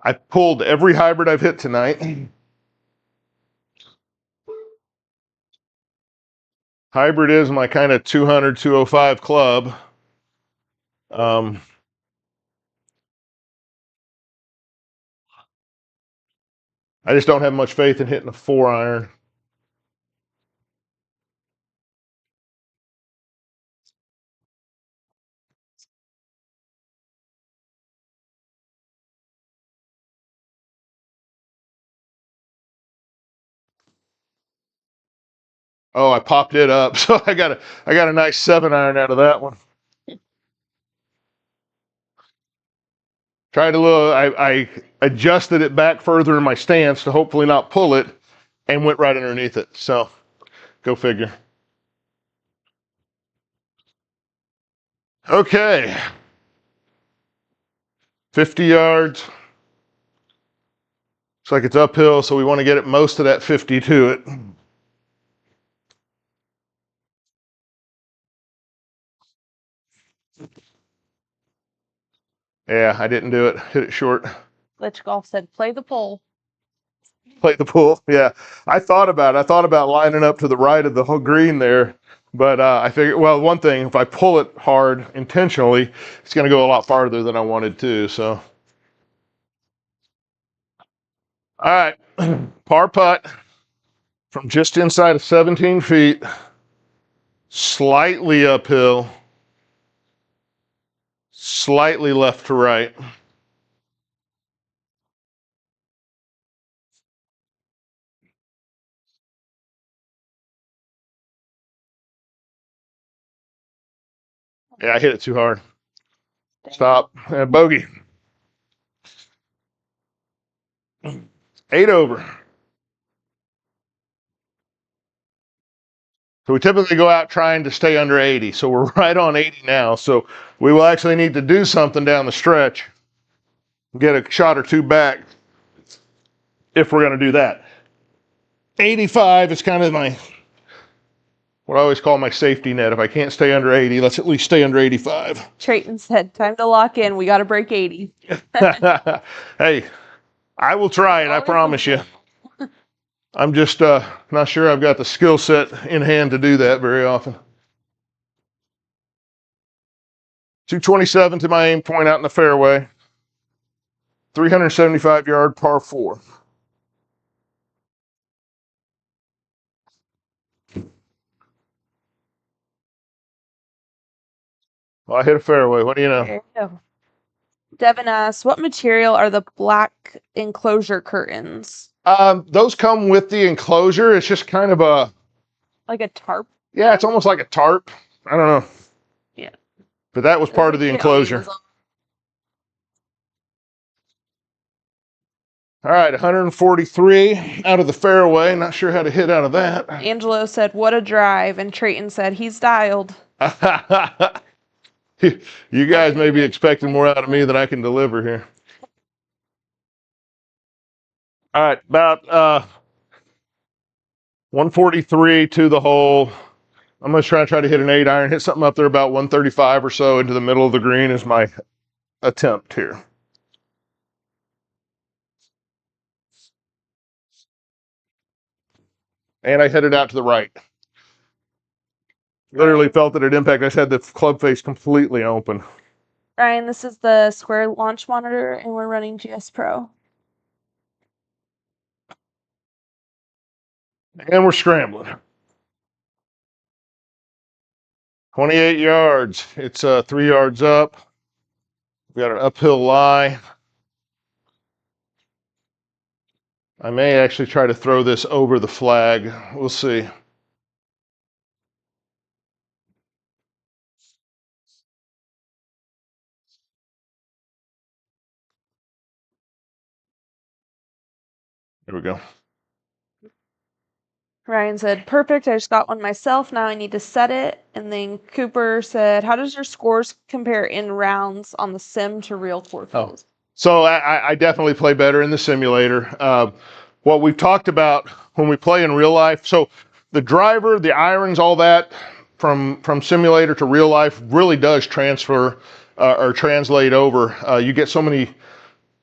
I pulled every hybrid I've hit tonight. Hybrid is my kind of 200, 205 club. I just don't have much faith in hitting a 4-iron. Oh, I popped it up, so I got a nice 7-iron out of that one. I adjusted it back further in my stance to hopefully not pull it, and went right underneath it. So, go figure. Okay. 50 yards. Looks like it's uphill, so we want to get it most of that 50 to it. Yeah, I didn't do it. Hit it short. Glitch Golf said, play the pole. Play the pool. Yeah, I thought about lining up to the right of the whole green there, but I figured, well, one thing, if I pull it hard intentionally, it's going to go a lot farther than I wanted to. So, all right. Par putt from just inside of 17 feet, slightly uphill, slightly left to right. Yeah, I hit it too hard. Stop. Bogey. 8 over. So we typically go out trying to stay under 80. So we're right on 80 now. So we will actually need to do something down the stretch, get a shot or two back if we're going to do that. 85 is kind of what I always call my safety net. If I can't stay under 80, let's at least stay under 85. Trayton said, time to lock in. We got to break 80. Hey, I will try it. I promise you. I'm just not sure I've got the skill set in hand to do that very often. 227 to my aim point out in the fairway. 375-yard par 4. Well, I hit a fairway. What do you know? There you go. Devin asks, what material are the black enclosure curtains? Those come with the enclosure. It's just kind of like a tarp? Yeah, it's almost like a tarp. I don't know. Yeah. But that was part of the enclosure. All right, 143 out of the fairway. Not sure how to hit out of that. Angelo said, what a drive. And Trayton said, he's dialed. You guys may be expecting more out of me than I can deliver here. All right, about 143 to the hole. I'm going to try to hit an 8-iron, hit something up there about 135 or so into the middle of the green is my attempt here. And I headed out to the right. Literally felt it at impact. I just had the club face completely open. Ryan, this is the Square launch monitor, and we're running GS Pro. And we're scrambling. 28 yards. It's 3 yards up. We got an uphill lie. I may actually try to throw this over the flag. We'll see. There we go. Ryan said, perfect. I just got one myself. Now I need to set it. And then Cooper said, how does your scores compare in rounds on the sim to real course? Oh. So I definitely play better in the simulator. What we've talked about when we play in real life, so the driver, the irons, all that from simulator to real life really does transfer or translate over. You get so many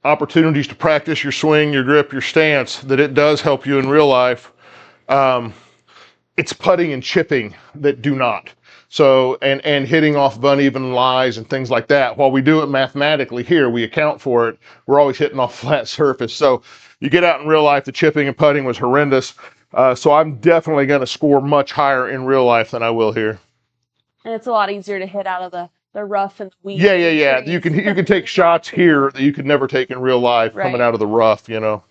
opportunities to practice your swing, your grip, your stance that it does help you in real life. It's putting and chipping that do not. So, and hitting off of uneven lies and things like that. While we do it mathematically here, we account for it. We're always hitting off flat surface. So you get out in real life, the chipping and putting was horrendous. So I'm definitely going to score much higher in real life than I will here. And it's a lot easier to hit out of the rough and the weeds. Yeah. You can take shots here that you could never take in real life coming out of the rough, you know.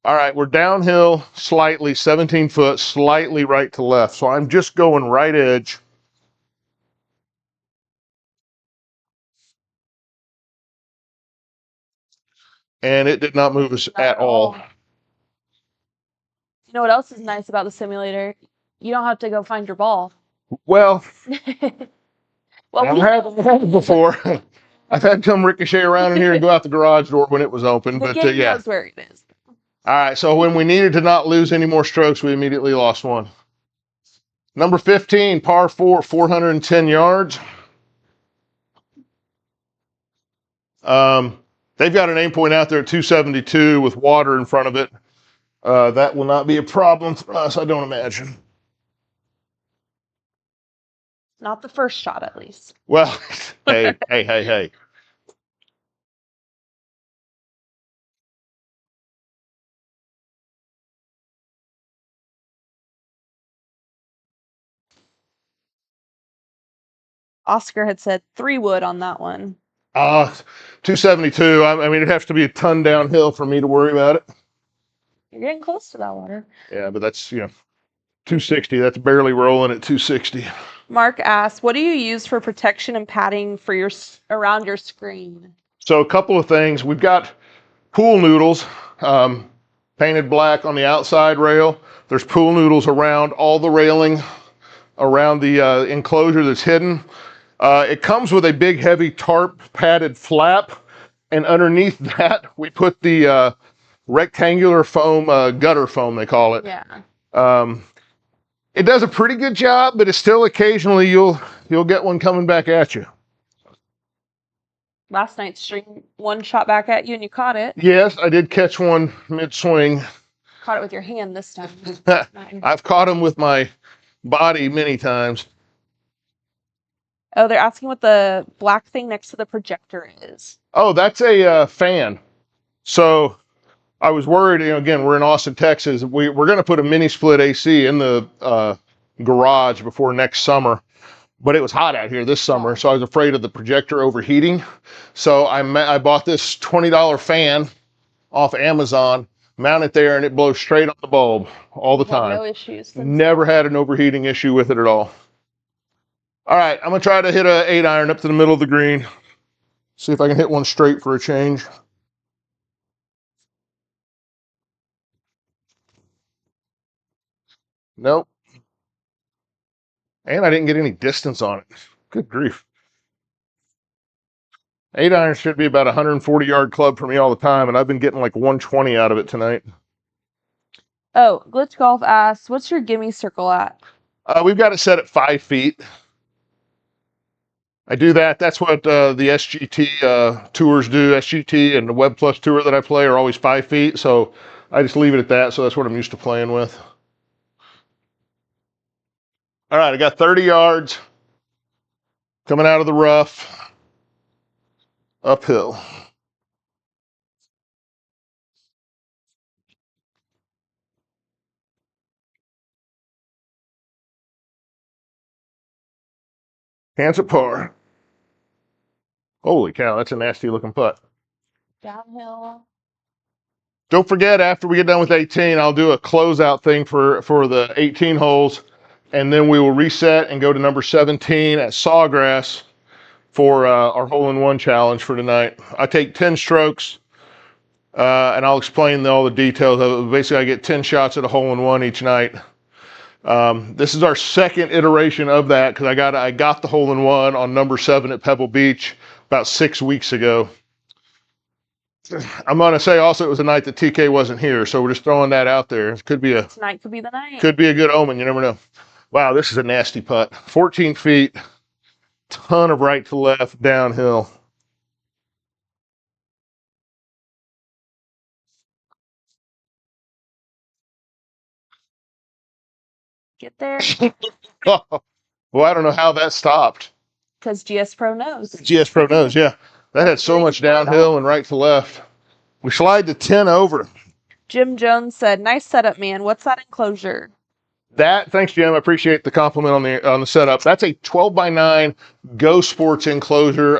All right, we're downhill slightly, 17 foot, slightly right to left. So I'm just going right edge. And it did not move us at all. You know what else is nice about the simulator? You don't have to go find your ball. Well, I've had it before. I've had come ricochet around in here and go out the garage door when it was open. But game knows where it is. All right, so when we needed to not lose any more strokes, we immediately lost one. Number 15, par 4, 410 yards. They've got an aim point out there at 272 with water in front of it. That will not be a problem for us, I don't imagine. Not the first shot, at least. Well, hey. Oscar had said 3 wood on that one. 272. I mean, it'd have to be a ton downhill for me to worry about it. You're getting close to that water. Yeah, but that's, 260. That's barely rolling at 260. Mark asks, what do you use for protection and padding for around your screen? So a couple of things. We've got pool noodles, painted black on the outside rail. There's pool noodles around all the railing, around the enclosure that's hidden. It comes with a big, heavy tarp padded flap, and underneath that, we put the rectangular foam, gutter foam, they call it. Yeah. It does a pretty good job, but it's still occasionally you'll get one coming back at you. Last night's stream, one shot back at you and you caught it. Yes, I did catch one mid-swing. Caught it with your hand this time. I've caught them with my body many times. Oh, they're asking what the black thing next to the projector is. Oh, that's a fan. So I was worried, again, we're in Austin, Texas. We're going to put a mini split AC in the garage before next summer, but it was hot out here this summer, so I was afraid of the projector overheating. So I bought this $20 fan off Amazon, mount it there, and it blows straight on the bulb all the time. No issues. Never had an overheating issue with it at all. All right, I'm going to try to hit a 8-iron up to the middle of the green. See if I can hit one straight for a change. Nope. And I didn't get any distance on it. Good grief. 8-iron should be about a 140-yard club for me all the time, and I've been getting like 120 out of it tonight. Oh, Glitch Golf asks, what's your gimme circle at? We've got it set at 5 feet. I do that. That's what the SGT tours do. SGT and the Web Plus tour that I play are always 5 feet, so I just leave it at that. So that's what I'm used to playing with. All right, I got 30 yards coming out of the rough, uphill. Hands at par. Holy cow, that's a nasty looking putt. Downhill. Don't forget, after we get done with 18, I'll do a closeout thing for the 18 holes, and then we will reset and go to number 17 at Sawgrass for our hole-in-one challenge for tonight. I take 10 strokes, and I'll explain all the details of it. Basically, I get 10 shots at a hole-in-one each night. This is our second iteration of that because I got the hole-in-one on number 7 at Pebble Beach about 6 weeks ago. I'm going to say also it was a night that TK wasn't here, so we're just throwing that out there. It could be Tonight could be the night. Could be a good omen. You never know. Wow, this is a nasty putt. 14 feet, ton of right to left downhill. Get there. Well, I don't know how that stopped. Because GS Pro knows. GS Pro knows, yeah. That had so much downhill and right to left. We slide the 10 over. Jim Jones said, nice setup, man. What's that enclosure? Thanks, Jim. I appreciate the compliment on the setup. That's a 12x9 Go Sports enclosure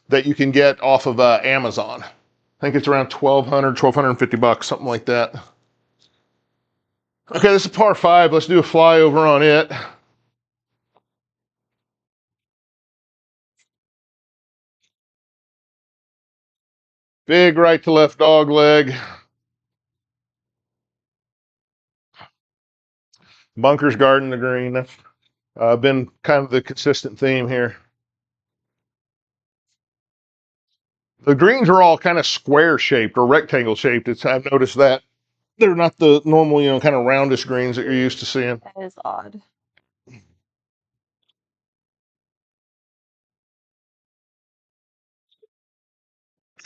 that you can get off of Amazon. I think it's around $1,250, something like that. Okay, this is par 5. Let's do a flyover on it. Big right to left dog leg. Bunkers guarding the green. That's been kind of the consistent theme here. The greens are all kind of square shaped or rectangle shaped. I've noticed that. They're not the normal, kind of roundish greens that you're used to seeing. That is odd.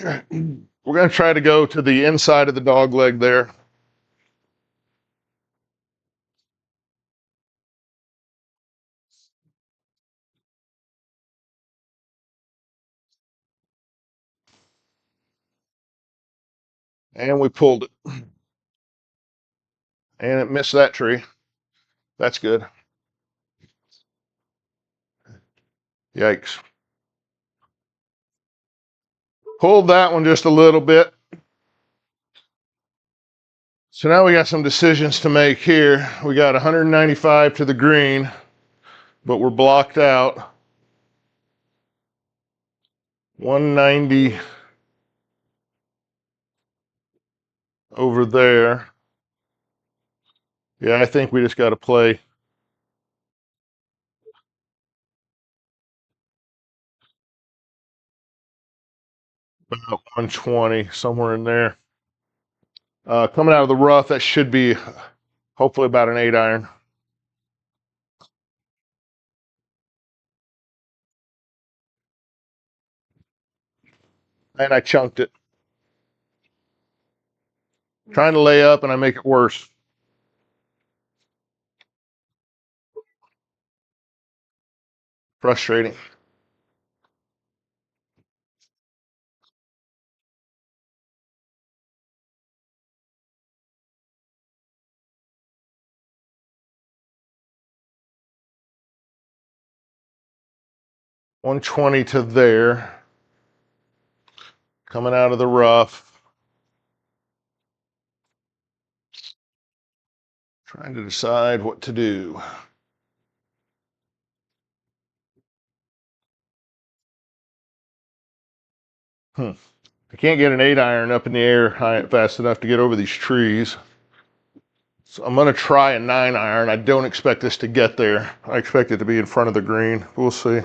We're going to try to go to the inside of the dog leg there. And we pulled it. And it missed that tree. That's good. Yikes. Pulled that one just a little bit. So now we got some decisions to make here. We got 195 to the green, but we're blocked out. 190 over there. Yeah, I think we just got to play about 120, somewhere in there. Coming out of the rough, that should be hopefully about an 8-iron. And I chunked it. Trying to lay up and I make it worse. Frustrating. $120 to there. Coming out of the rough. Trying to decide what to do. I can't get an 8-iron up in the air fast enough to get over these trees. So I'm going to try a 9-iron. I don't expect this to get there. I expect it to be in front of the green. We'll see.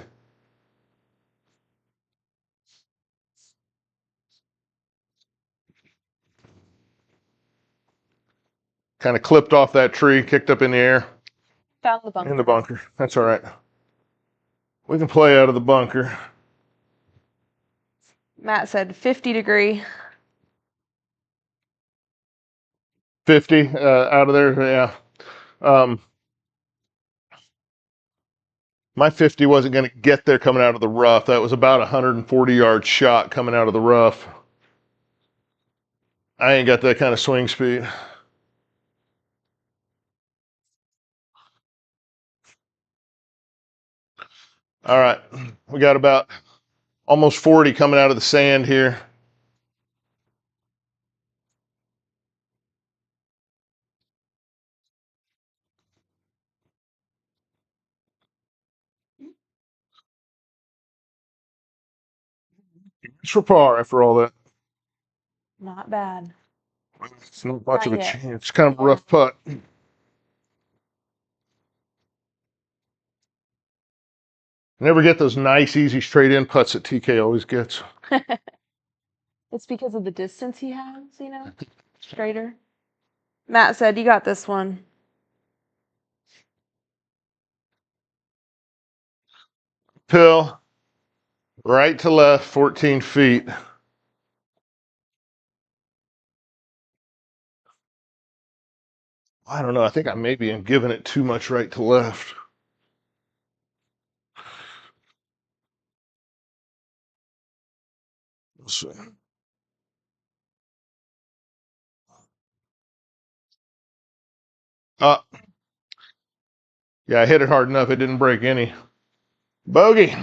Kind of clipped off that tree, kicked up in the air. Found the bunker. In the bunker. That's all right. We can play out of the bunker. Matt said 50 degree. 50 out of there, yeah. My 50 wasn't going to get there coming out of the rough. That was about a 140-yard shot coming out of the rough. I ain't got that kind of swing speed. All right, we got about almost 40 coming out of the sand here. It's for par after all that. Not bad. It's not much Not of a yet. chance. It's kind of a rough putt. Never get those nice, easy straight-in putts that TK always gets. It's because of the distance he has, you know? Straighter. Matt said, you got this one. Pill, right to left, 14 feet. I don't know. I think I maybe am giving it too much right to left. Let's see. Yeah, I hit it hard enough. It didn't break any. Bogey.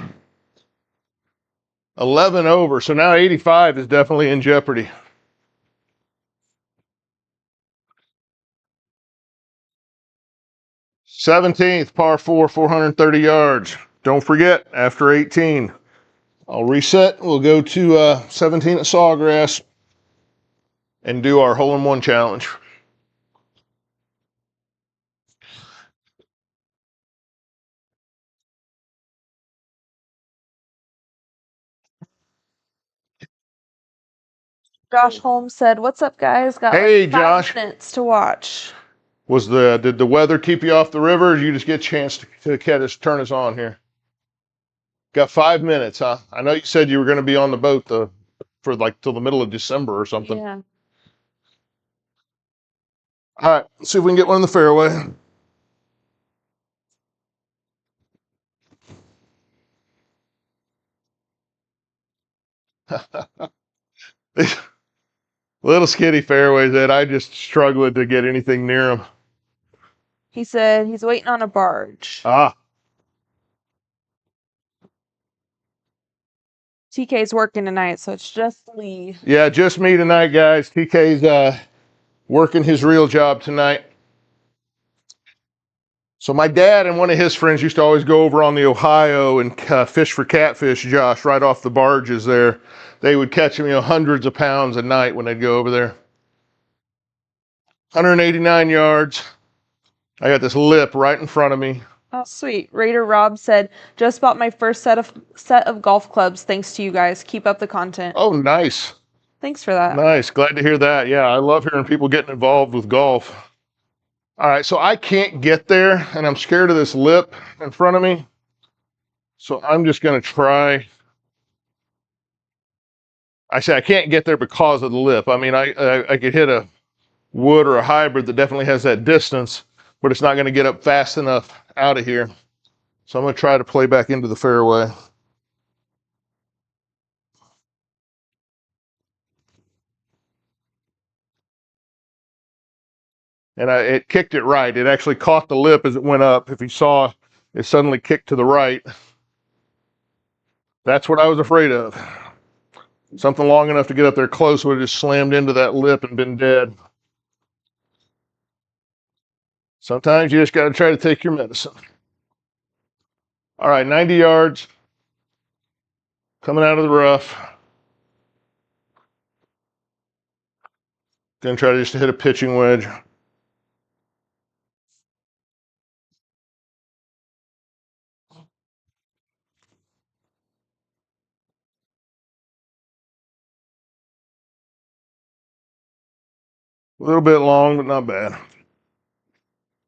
11 over. So now 85 is definitely in jeopardy. 17th, par 4, 430 yards. Don't forget, after 18, I'll reset. We'll go to 17 at Sawgrass and do our hole-in-one challenge. Josh Holmes said, what's up, guys? Got Hey, like 5 Josh. minutes to watch. Did the weather keep you off the river, or did you just get a chance to turn us on here? Got 5 minutes, huh? I know you said you were going to be on the boat for like till the middle of December or something. Yeah. All right, let's see if we can get one in the fairway. These little skinny fairways that I just struggled to get anything near them. He said he's waiting on a barge. Ah. TK's working tonight, so it's just Lee. Yeah, just me tonight, guys. TK's working his real job tonight. So my dad and one of his friends used to always go over on the Ohio and fish for catfish, Josh, right off the barges there. They would catch them, hundreds of pounds a night when they'd go over there. 189 yards. I got this lip right in front of me. Oh, sweet. Raider Rob said, just bought my first set of golf clubs. Thanks to you guys. Keep up the content. Oh, nice. Thanks for that. Nice. Glad to hear that. Yeah, I love hearing people getting involved with golf. All right, so I can't get there, and I'm scared of this lip in front of me. So I'm just going to try. I say I can't get there because of the lip. I mean, I could hit a wood or a hybrid that definitely has that distance, but it's not going to get up fast enough out of here. So I'm going to try to play back into the fairway. And it kicked it right. It actually caught the lip as it went up. If you saw, it suddenly kicked to the right. That's what I was afraid of. Something long enough to get up there close would have just slammed into that lip and been dead. Sometimes you just got to try to take your medicine. All right, 90 yards. Coming out of the rough. Gonna try just to hit a pitching wedge. A little bit long, but not bad.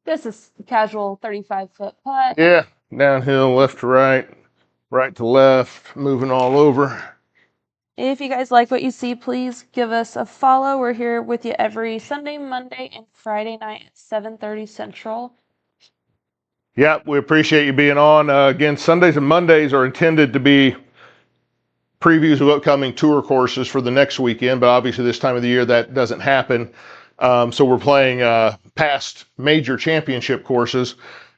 This is casual 35-foot putt. Yeah, downhill, left to right, right to left, moving all over. If you guys like what you see, please give us a follow. We're here with you every Sunday, Monday, and Friday night at 7:30 Central. Yeah, we appreciate you being on. Again, Sundays and Mondays are intended to be previews of upcoming tour courses for the next weekend, but obviously this time of the year that doesn't happen. So we're playing past major championship courses.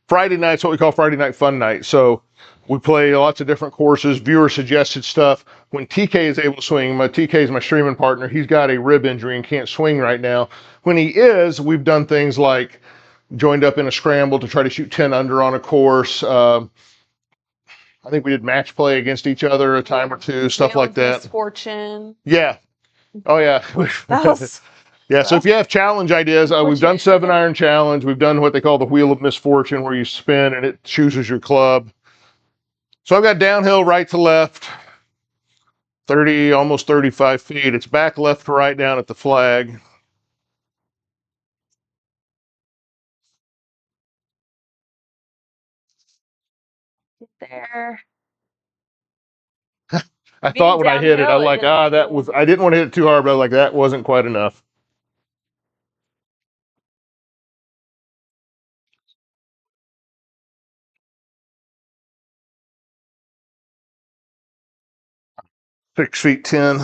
Friday night's what we call Friday Night Fun Night. So we play lots of different courses, viewer suggested stuff. When TK is able to swing, TK is my streaming partner. He's got a rib injury and can't swing right now. When he is, we've done things like joined up in a scramble to try to shoot 10 under on a course. I think we did match play against each other a time or two, stuff like that. Misfortune. Yeah. Oh, yeah. That was yeah, so if you have challenge ideas, we've done 7-iron challenge. We've done what they call the wheel of misfortune, where you spin and it chooses your club. So I've got downhill right to left, 30, almost 35 feet. It's back left to right down at the flag. Get there. I thought when I hit it, I was like, that was, I didn't want to hit it too hard, but I was like, that wasn't quite enough. Six feet 10.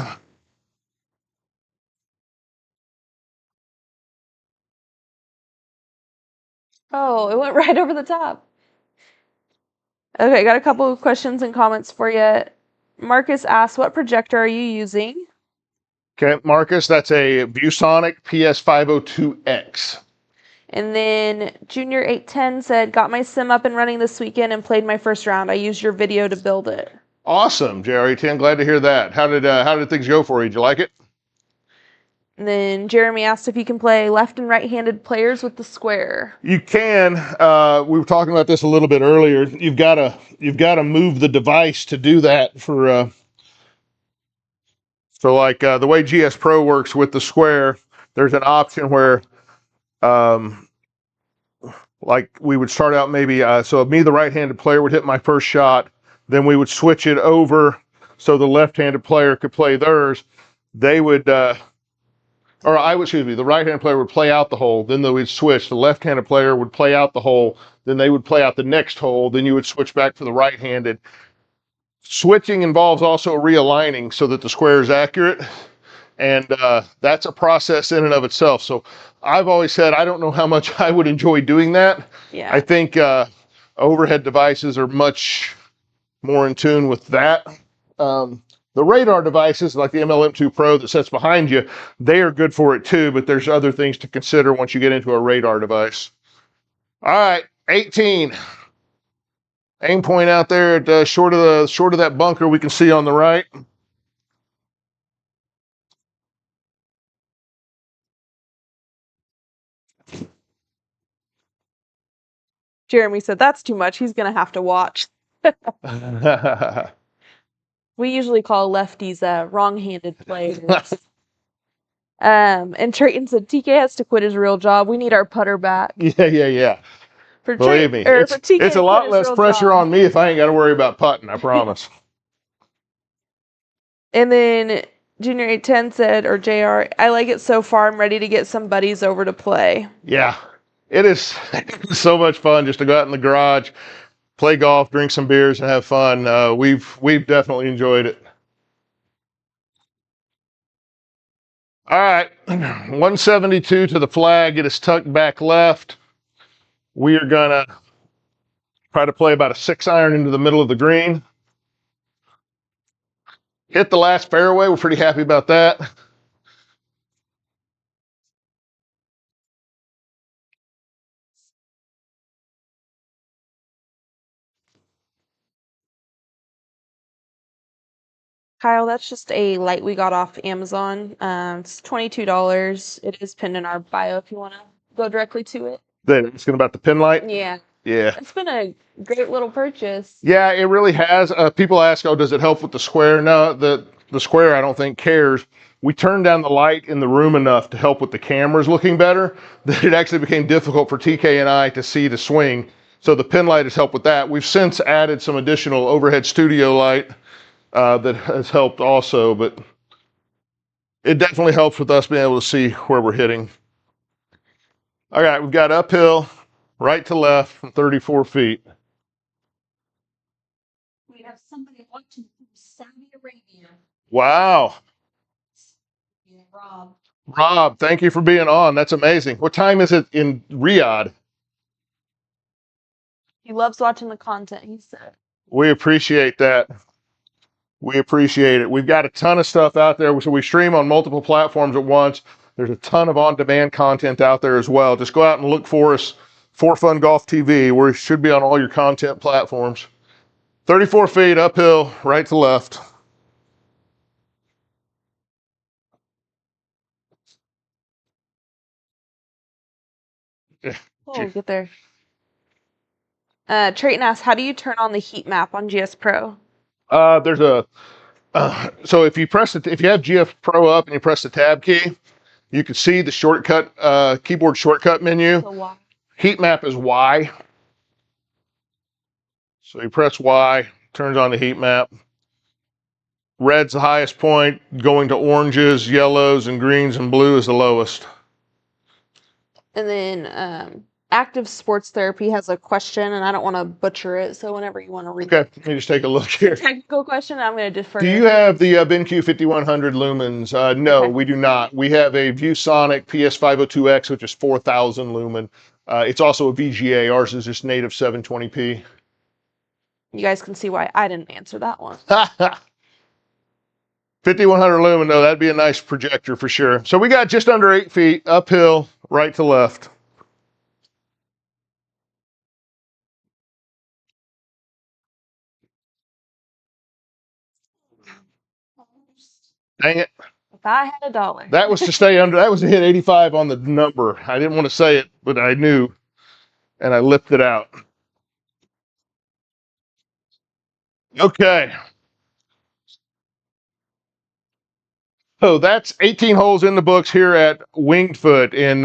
Oh, it went right over the top. Okay, got a couple of questions and comments for you. Marcus asked, what projector are you using? Okay, Marcus, that's a ViewSonic PS502X. And then Junior 810 said, got my sim up and running this weekend and played my first round. I used your video to build it. Awesome, JR810. Glad to hear that. How did things go for you? Did you like it? And then Jeremy asked if you can play left and right-handed players with the square. You can. We were talking about this a little bit earlier. You've got to move the device to do that for like the way GS Pro works with the square. There's an option where like we would start out maybe so me, the right-handed player, would hit my first shot. Then we would switch it over so the left-handed player could play theirs. They would. The right-handed player would play out the hole, then they would switch. The left-handed player would play out the hole, then they would play out the next hole, then you would switch back to the right-handed. Switching involves also realigning so that the square is accurate, and that's a process in and of itself. So I've always said I don't know how much I would enjoy doing that. Yeah. I think overhead devices are much more in tune with that. The radar devices like the MLM2 Pro that sits behind you, they are good for it too, but there's other things to consider once you get into a radar device. All right, 18. Aim point out there at short of that bunker we can see on the right. Jeremy said that's too much. He's gonna have to watch. We usually call lefties wrong-handed players. And Trayton said TK has to quit his real job. We need our putter back. Yeah. For Believe me, it's a lot less pressure on me if I ain't got to worry about putting, I promise. And then Junior 810 said, or JR, I like it so far. I'm ready to get some buddies over to play. Yeah, it is so much fun just to go out in the garage, play golf, drink some beers, and have fun. We've definitely enjoyed it. All right, 172 to the flag. It is tucked back left. We are gonna try to play about a 6-iron into the middle of the green. Hit the last fairway. We're pretty happy about that. Kyle, that's just a light we got off Amazon. It's $22. It is pinned in our bio if you want to go directly to it. It's about the pin light? Yeah. Yeah. It's been a great little purchase. Yeah, it really has. People ask, oh, does it help with the square? No, the square I don't think cares. We turned down the light in the room enough to help with the cameras looking better that it actually became difficult for TK and I to see the swing. So the pin light has helped with that. We've since added some additional overhead studio light that has helped also, but it definitely helps with us being able to see where we're hitting. All right, we've got uphill, right to left from 34 feet. We have somebody watching from Saudi Arabia. Wow. Yeah, Rob. Rob, thank you for being on. That's amazing. What time is it in Riyadh? He loves watching the content, he said. We appreciate that. We appreciate it. We've got a ton of stuff out there. So we stream on multiple platforms at once. There's a ton of on-demand content out there as well. Just go out and look for us, For Fun Golf TV. We should be on all your content platforms. 34 feet uphill, right to left. Oh, get there. Trayton asks, how do you turn on the heat map on GS Pro? There's a so if you have GS Pro up and you press the tab key, you can see the shortcut keyboard shortcut menu. So Heat map is Y. So you press Y, turns on the heat map. Red's the highest point, going to oranges, yellows, and greens, and blue is the lowest. And then Active Sports Therapy has a question, and I don't want to butcher it, so whenever you want to read Okay, let me just take a look here. technical question, I'm going to defer. Do you have the BenQ 5100 lumens? No, we do not. We have a ViewSonic PS502X, which is 4,000 lumen. It's also a VGA. Ours is just native 720p. You guys can see why I didn't answer that one. 5100 lumen, though, that'd be a nice projector for sure. So we got just under 8 feet, uphill, right to left. Dang it. If I had $1. That was to stay under, that was to hit 85 on the number. I didn't want to say it, but I knew, and I lipped it out. Okay. So that's 18 holes in the books here at Winged Foot in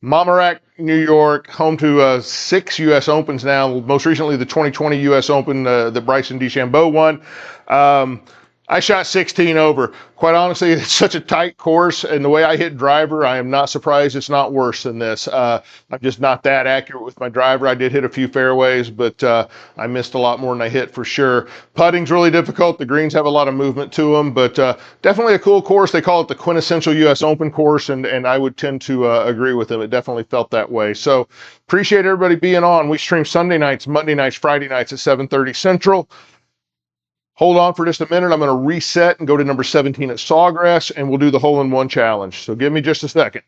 Mamaroneck, New York, home to 6 U.S. Opens now, most recently the 2020 U.S. Open, the Bryson DeChambeau one. I shot 16 over. Quite honestly, it's such a tight course, and the way I hit driver, I am not surprised it's not worse than this. I'm just not that accurate with my driver. I did hit a few fairways, but I missed a lot more than I hit for sure. Putting's really difficult. The greens have a lot of movement to them, but definitely a cool course. They call it the quintessential U.S. Open course, and I would tend to agree with them. It definitely felt that way. So appreciate everybody being on. We stream Sunday nights, Monday nights, Friday nights at 7:30 Central. Hold on for just a minute. I'm going to reset and go to number 17 at Sawgrass, and we'll do the hole-in-one challenge. So give me just a second.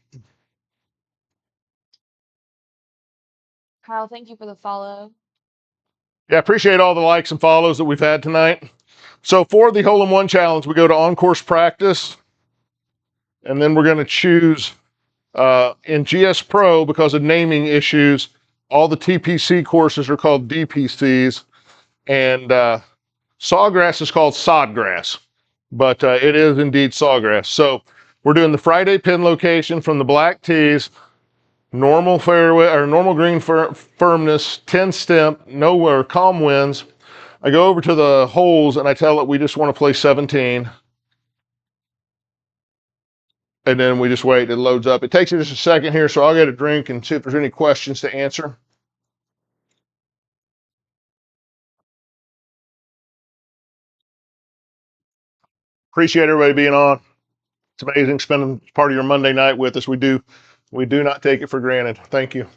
Kyle, thank you for the follow. Yeah, appreciate all the likes and follows that we've had tonight. So for the hole-in-one challenge, we go to on-course practice, and then we're going to choose in GS Pro, because of naming issues, all the TPC courses are called DPCs, and Sawgrass is called Sodgrass, but it is indeed Sawgrass. So we're doing the Friday pin location from the black tees, normal fairway or normal green firmness, 10 stemp, nowhere, calm winds. I go over to the holes and I tell it we just want to play 17. And then we just wait, it loads up. It takes you just a second here, so I'll get a drink and see if there's any questions to answer. Appreciate everybody being on. It's amazing spending part of your Monday night with us. We do not take it for granted. Thank you.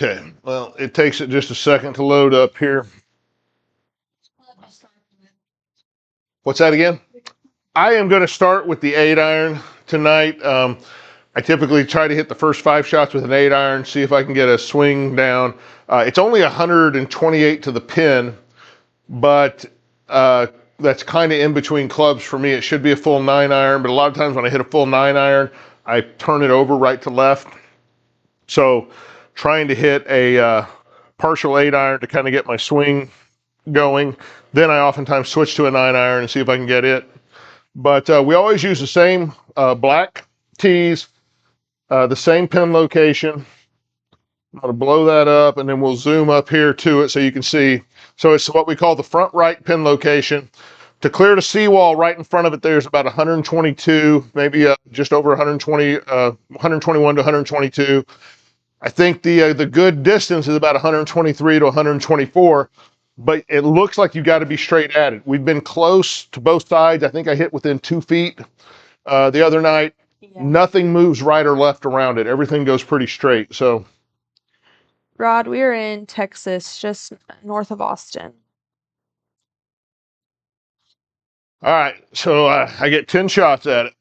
Okay, well, it takes it just a second to load up here. What's that again? I am going to start with the 8-iron tonight. I typically try to hit the first 5 shots with an 8-iron, see if I can get a swing down. It's only 128 to the pin, but that's kind of in between clubs for me. It should be a full 9-iron, but a lot of times when I hit a full 9-iron, I turn it over right to left. So trying to hit a partial 8-iron to kind of get my swing going. Then I oftentimes switch to a 9-iron and see if I can get it. But we always use the same black tees, the same pin location. I'm going to blow that up, and then we'll zoom up here to it so you can see. So it's what we call the front right pin location. To clear the seawall right in front of it, there's about 122, maybe just over 120, 121 to 122. I think the good distance is about 123 to 124, but it looks like you got to be straight at it. We've been close to both sides. I think I hit within 2 feet the other night. Yeah. Nothing moves right or left around it. Everything goes pretty straight. So, Rod, we are in Texas, just north of Austin. All right, so I get 10 shots at it.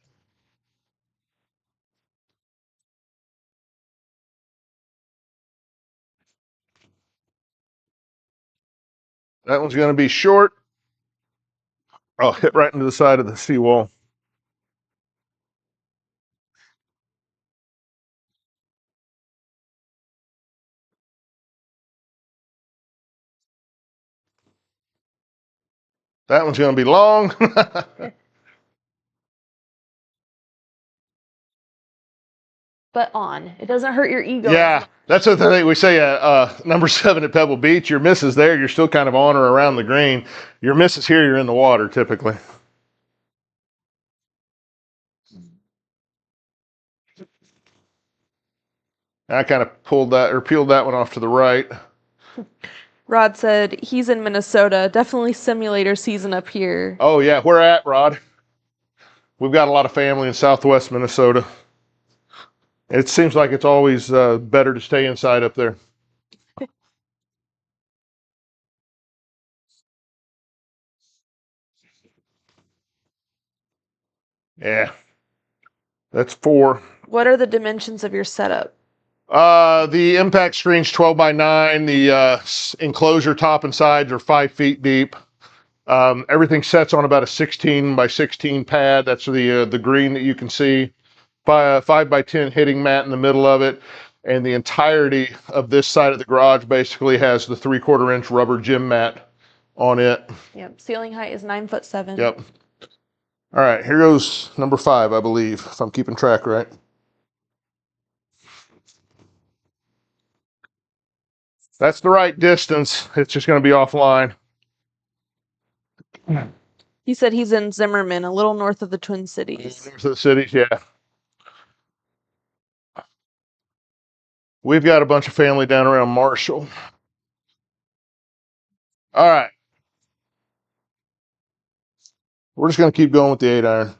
That one's going to be short. I'll hit right into the side of the seawall. That one's going to be long. But on. It doesn't hurt your ego. Yeah, that's what I think we say number 7 at Pebble Beach. Your miss is there. You're still kind of on or around the green. Your miss is here. You're in the water typically. I kind of peeled that one off to the right. Rod said he's in Minnesota. Definitely simulator season up here. Oh, yeah. Where at, Rod? We've got a lot of family in Southwest Minnesota. It seems like it's always better to stay inside up there. Yeah. That's 4. What are the dimensions of your setup? The impact screen's 12 by 9. The enclosure top and sides are 5 feet deep. Everything sets on about a 16 by 16 pad. That's the green that you can see. 5 by 10 hitting mat in the middle of it. And the entirety of this side of the garage basically has the 3/4 inch rubber gym mat on it. Yep. Ceiling height is 9'7". Yep. All right, here goes number 5, I believe, if I'm keeping track right. That's the right distance. It's just going to be offline. He said he's in Zimmerman, a little north of the Twin Cities. North of the cities, yeah. We've got a bunch of family down around Marshall. All right. We're just going to keep going with the 8-iron.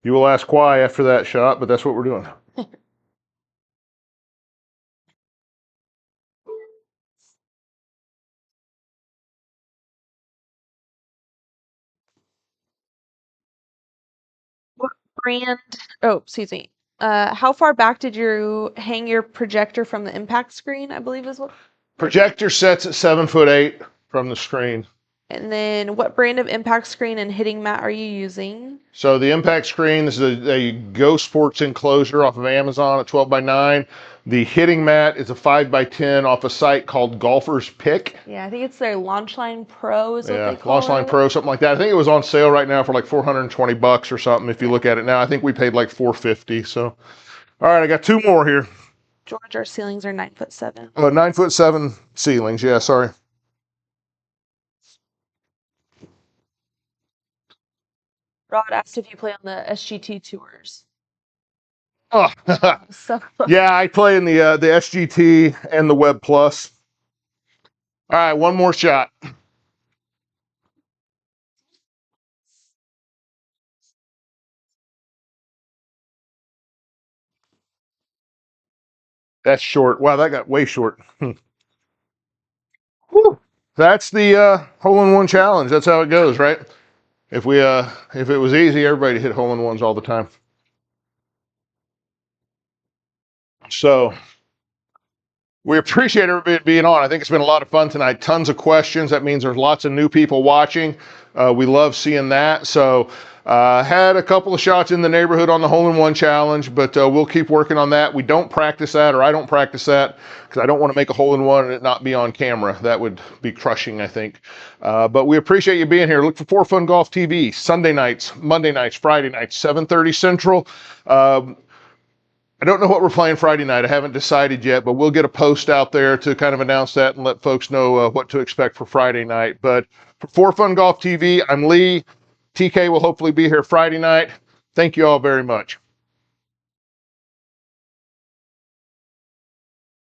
You will ask why after that shot, but that's what we're doing. What brand? Oh, excuse me. How far back did you hang your projector from the impact screen? I believe is what. Projector sets at 7'8" from the screen. And then what brand of impact screen and hitting mat are you using? So the impact screen, this is a Go Sports enclosure off of Amazon at 12x9. The hitting mat is a 5x10 off a site called Golfer's Pick. Yeah, I think it's their Launchline Pro is what they call Launchline it. Pro, something like that. I think it was on sale right now for like $420 or something. If you look at it now, I think we paid like $450. So, all right, I got two more here. George, our ceilings are 9'7". 9'7" ceilings. Yeah, sorry. Rod asked if you play on the SGT tours. Oh, So yeah, I play in the SGT and the Web Plus. All right, one more shot. That's short. Wow, that got way short. Whew. That's the hole-in-one challenge. That's how it goes, right? If it was easy, everybody hit hole-in-ones all the time. So we appreciate everybody being on. I think it's been a lot of fun tonight. Tons of questions. That means there's lots of new people watching. We love seeing that. So had a couple of shots in the neighborhood on the hole-in-one challenge, but we'll keep working on that. We don't practice that, or I don't practice that, because I don't want to make a hole-in-one and it not be on camera. That would be crushing, I think. But we appreciate you being here. Look for 4 Fun Golf TV, Sunday nights, Monday nights, Friday nights, 7:30 Central. I don't know what we're playing Friday night. I haven't decided yet, but we'll get a post out there to kind of announce that and let folks know what to expect for Friday night. But for 4 Fun Golf TV, I'm Lee. TK will hopefully be here Friday night. Thank you all very much.